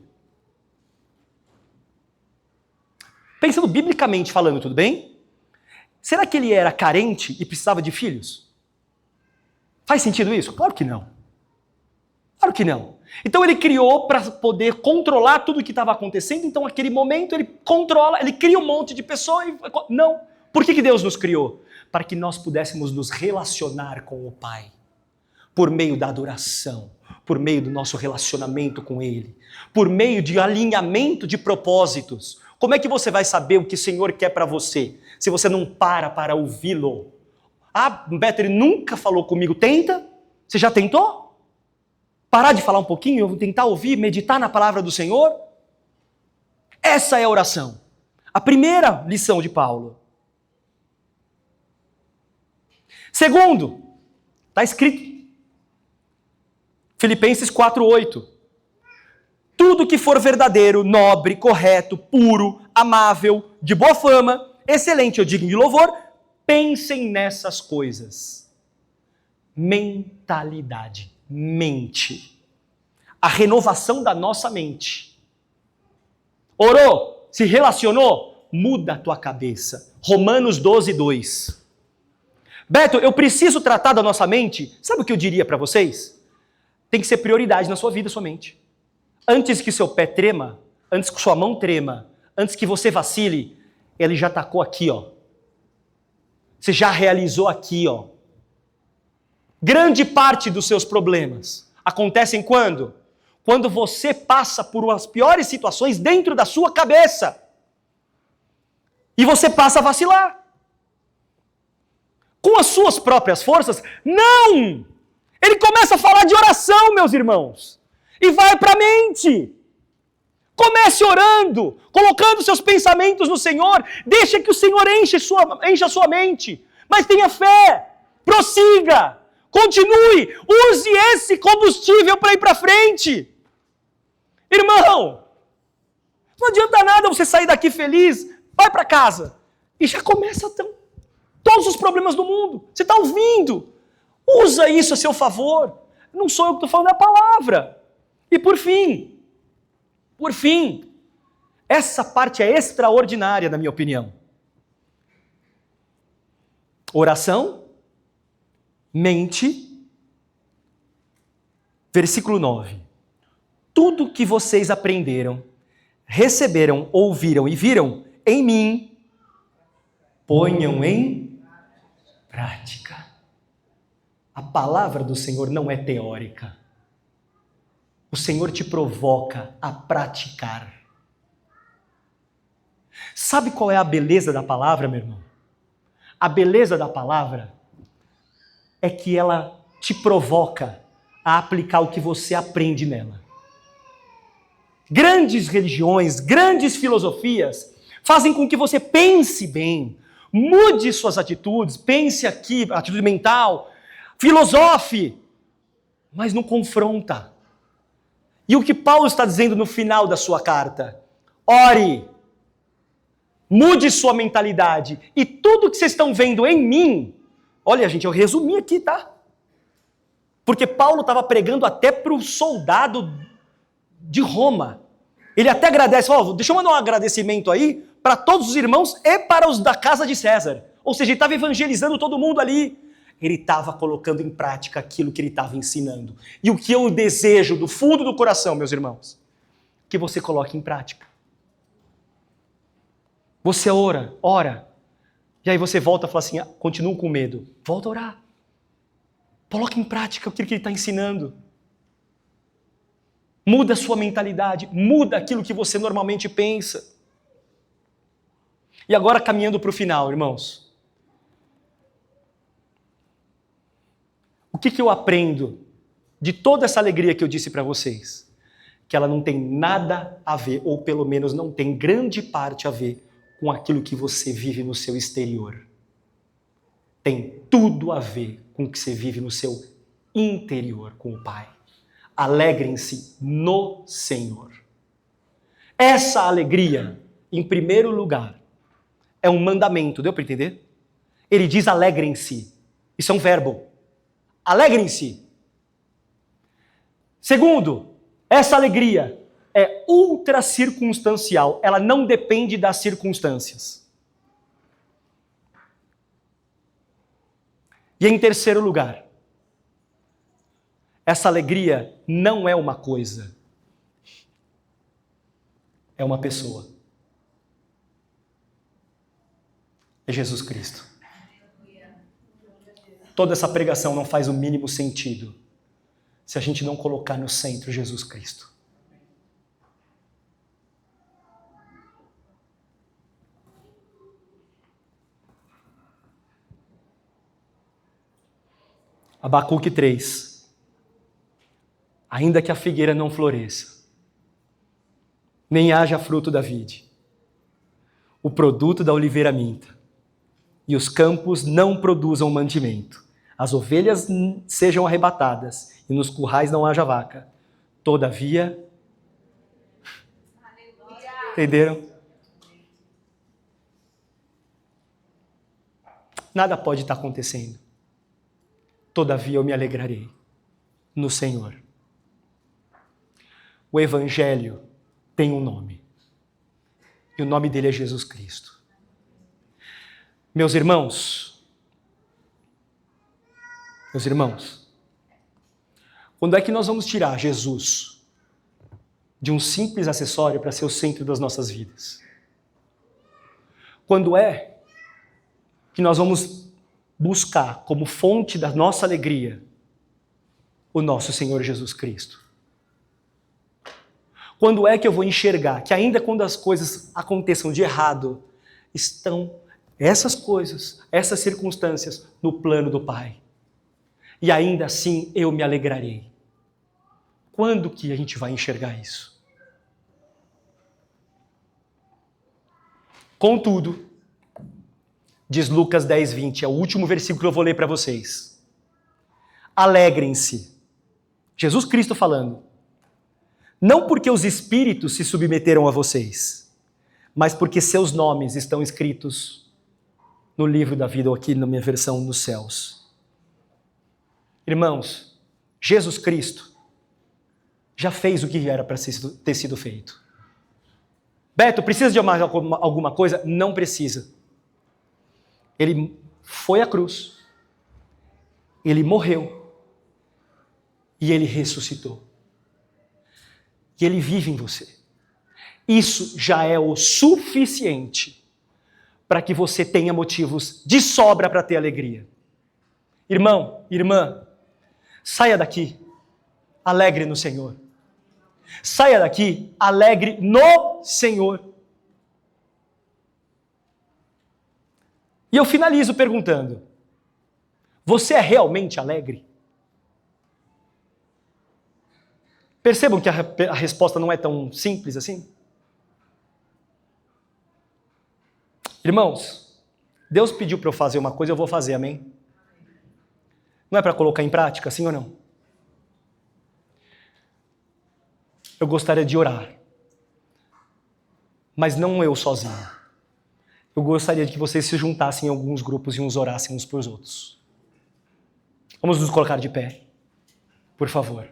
Pensando biblicamente falando, tudo bem? Será que Ele era carente e precisava de filhos? Faz sentido isso? Claro que não. Claro que não. Então Ele criou para poder controlar tudo o que estava acontecendo, então naquele momento Ele controla, Ele cria um monte de pessoas e... Não. Por que Deus nos criou? Para que nós pudéssemos nos relacionar com o Pai. Por meio da adoração, por meio do nosso relacionamento com Ele, por meio de alinhamento de propósitos. Como é que você vai saber o que o Senhor quer para você, se você não para ouvi-lo? Ah, Beto, ele nunca falou comigo. Tenta? Você já tentou? Parar de falar um pouquinho, eu vou tentar ouvir, meditar na palavra do Senhor? Essa é a oração. A primeira lição de Paulo. Segundo, está escrito. Filipenses 4:8. Tudo que for verdadeiro, nobre, correto, puro, amável, de boa fama, excelente ou digno de louvor, pensem nessas coisas. Mentalidade. Mente. A renovação da nossa mente. Orou? Se relacionou? Muda a tua cabeça. Romanos 12:2. Beto, eu preciso tratar da nossa mente? Sabe o que eu diria para vocês? Tem que ser prioridade na sua vida, sua mente. Antes que seu pé trema, antes que sua mão trema, antes que você vacile, Ele já tacou aqui, ó. Você já realizou aqui, ó. Grande parte dos seus problemas acontecem quando? Quando você passa por as piores situações dentro da sua cabeça. E você passa a vacilar. Com as suas próprias forças? Não! Ele começa a falar de oração, meus irmãos. E vai para a mente. Comece orando, colocando seus pensamentos no Senhor. Deixa que o Senhor encha a sua mente. Mas tenha fé. Prossiga. Continue. Use esse combustível para ir para frente. Irmão, não adianta nada você sair daqui feliz. Vai para casa. E já começa todos os problemas do mundo. Você está ouvindo. Usa isso a seu favor. Não sou eu que estou falando, é a palavra. E por fim, essa parte é extraordinária, na minha opinião. Oração, mente Versículo 9. Tudo que vocês aprenderam, receberam, ouviram e viram em mim, ponham em prática. A palavra do Senhor não é teórica. O Senhor te provoca a praticar. Sabe qual é a beleza da palavra, meu irmão? A beleza da palavra é que ela te provoca a aplicar o que você aprende nela. Grandes religiões, grandes filosofias fazem com que você pense bem, mude suas atitudes, pense aqui, atitude mental, filosofe, mas não confronta. E o que Paulo está dizendo no final da sua carta? Ore, mude sua mentalidade, e tudo que vocês estão vendo em mim, olha gente, eu resumi aqui, tá? Porque Paulo estava pregando até para o soldado de Roma. Ele até agradece, deixa eu mandar um agradecimento aí para todos os irmãos e para os da casa de César. Ou seja, ele estava evangelizando todo mundo ali. Ele estava colocando em prática aquilo que ele estava ensinando. E o que eu desejo do fundo do coração, meus irmãos, que você coloque em prática. Você ora, e aí você volta e fala assim, continuo com medo. Volta a orar. Coloque em prática aquilo que ele está ensinando. Muda a sua mentalidade, muda aquilo que você normalmente pensa. E agora caminhando para o final, irmãos. O que eu aprendo de toda essa alegria que eu disse para vocês? Que ela não tem nada a ver, ou pelo menos não tem grande parte a ver com aquilo que você vive no seu exterior. Tem tudo a ver com o que você vive no seu interior com o Pai. Alegrem-se no Senhor. Essa alegria, em primeiro lugar, é um mandamento, deu para entender? Ele diz alegrem-se. Isso é um verbo. Alegrem-se. Segundo, essa alegria é ultra circunstancial. Ela não depende das circunstâncias. E em terceiro lugar, essa alegria não é uma coisa, é uma pessoa. É Jesus Cristo. Toda essa pregação não faz o mínimo sentido se a gente não colocar no centro Jesus Cristo. Abacuque 3. Ainda que a figueira não floresça, nem haja fruto da vide, o produto da oliveira minta, e os campos não produzam mantimento, as ovelhas sejam arrebatadas, e nos currais não haja vaca, todavia... Entenderam? Nada pode estar acontecendo. Todavia eu me alegrarei no Senhor. O Evangelho tem um nome. E o nome dele é Jesus Cristo. Meus irmãos, quando é que nós vamos tirar Jesus de um simples acessório para ser o centro das nossas vidas? Quando é que nós vamos buscar como fonte da nossa alegria o nosso Senhor Jesus Cristo? Quando é que eu vou enxergar que ainda quando as coisas aconteçam de errado, estão essas coisas, essas circunstâncias no plano do Pai? E ainda assim eu me alegrarei. Quando que a gente vai enxergar isso? Contudo, diz Lucas 10:20, é o último versículo que eu vou ler para vocês. Alegrem-se. Jesus Cristo falando. Não porque os espíritos se submeteram a vocês, mas porque seus nomes estão escritos no livro da vida, ou aqui na minha versão, nos céus. Irmãos, Jesus Cristo já fez o que era para ter sido feito. Beto, precisa de mais alguma coisa? Não precisa. Ele foi à cruz, ele morreu, E Ele ressuscitou. E Ele vive em você. Isso já é o suficiente para que você tenha motivos de sobra para ter alegria. Irmão, irmã, saia daqui alegre no Senhor. Saia daqui alegre no Senhor. E eu finalizo perguntando: você é realmente alegre? Percebam que a resposta não é tão simples assim? Irmãos, Deus pediu para eu fazer uma coisa, eu vou fazer, amém? Não é para colocar em prática, sim ou não? Eu gostaria de orar, mas não eu sozinho. Eu gostaria de que vocês se juntassem em alguns grupos e uns orassem uns pelos outros. Vamos nos colocar de pé, por favor.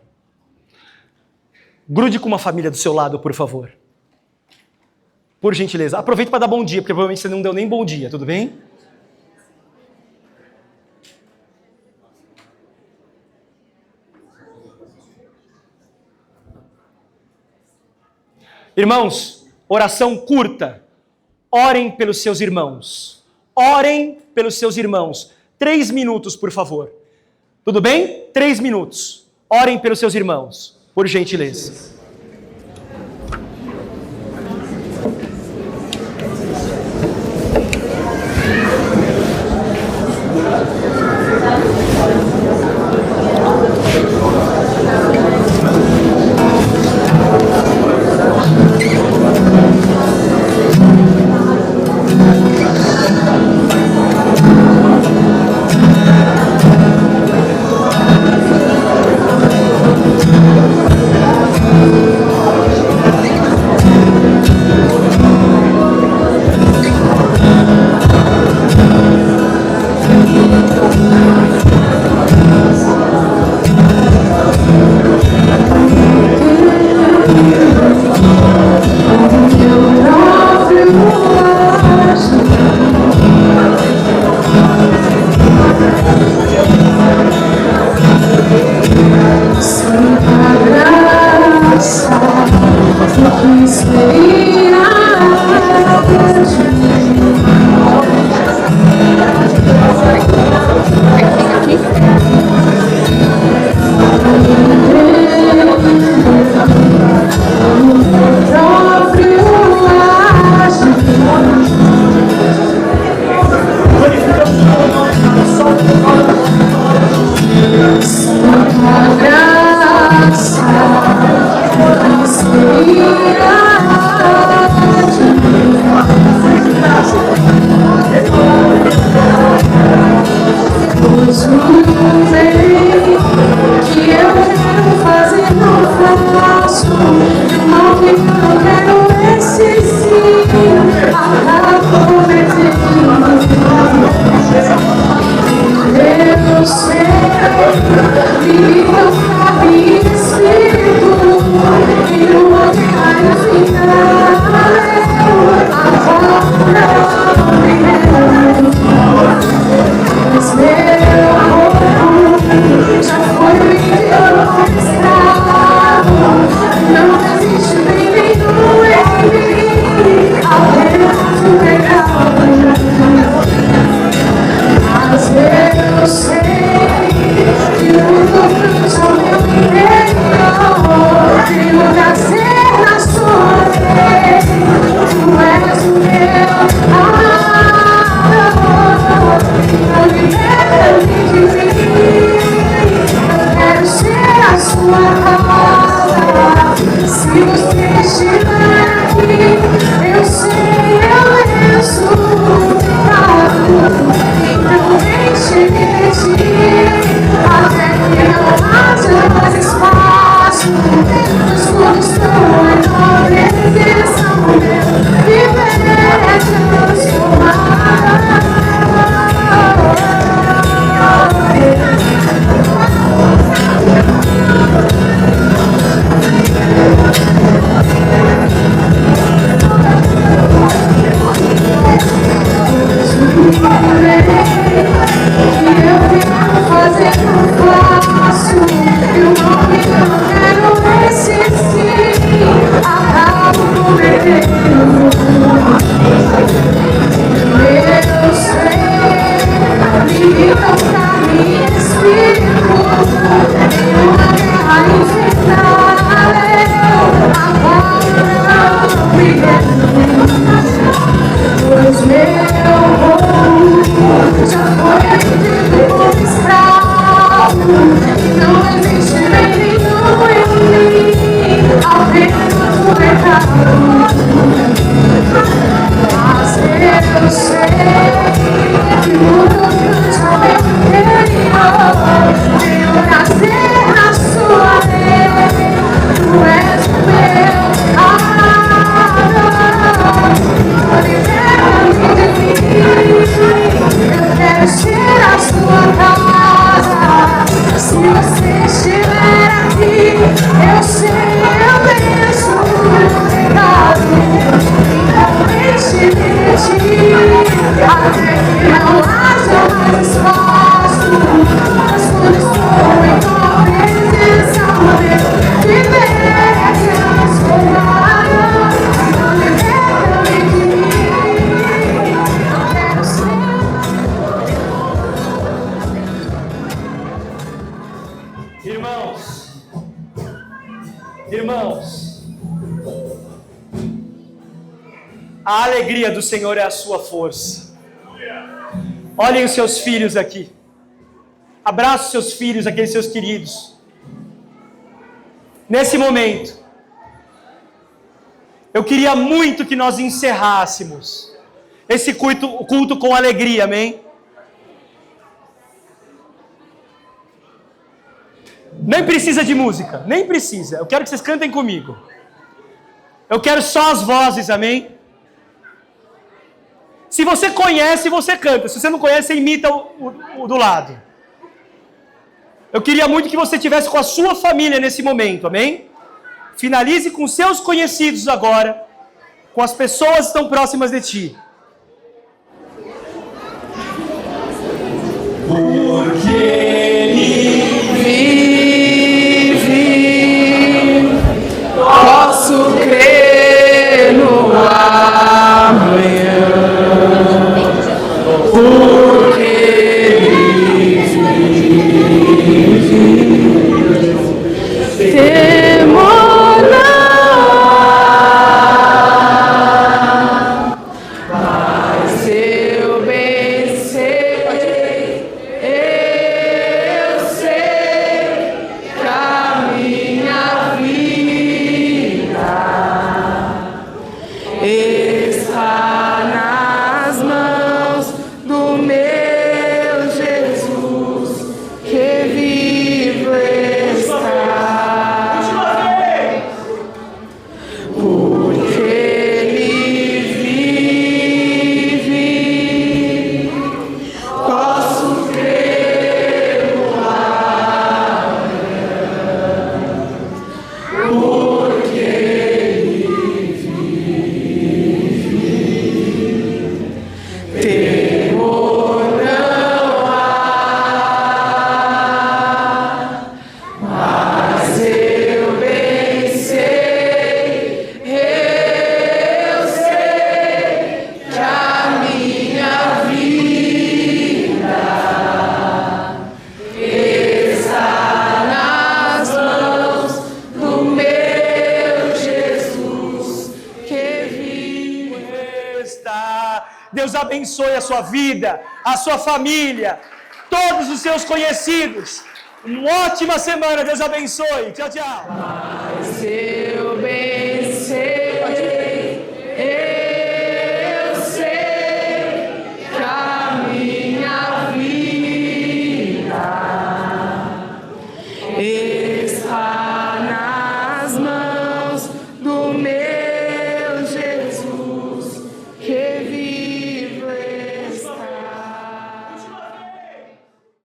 Grude com uma família do seu lado, por favor. Por gentileza. Aproveite para dar bom dia, porque provavelmente você não deu nem bom dia, tudo bem? Irmãos, oração curta. Orem pelos seus irmãos. Orem pelos seus irmãos. 3 minutos, por favor. Tudo bem? 3 minutos. Orem pelos seus irmãos, por gentileza. A alegria do Senhor é a sua força. Olhem os seus filhos aqui. Abraça os seus filhos, aqueles seus queridos. Nesse momento, eu queria muito que nós encerrássemos esse culto com alegria, amém? Nem precisa de música, nem precisa. Eu quero que vocês cantem comigo. Eu quero só as vozes, amém? Se você conhece, você canta. Se você não conhece, você imita o do lado. Eu queria muito que você estivesse com a sua família nesse momento, amém? Finalize com seus conhecidos agora, com as pessoas que estão próximas de ti. Porque Ele vive, Posso crer no amanhã, porque Ele vive. Temor não, mas eu bem sei, eu sei que a minha vida está nas mãos do meu Jesus, que vivo está. Porque Ele vive, posso crer no amanhã, porque Ele vive. Temor não há, mas eu bem sei, eu sei que a minha vida está nas mãos do meu Jesus, que vive. está. Deus abençoe a sua vida, a sua família, todos os seus conhecidos. Uma ótima semana. Deus abençoe. Tchau, tchau.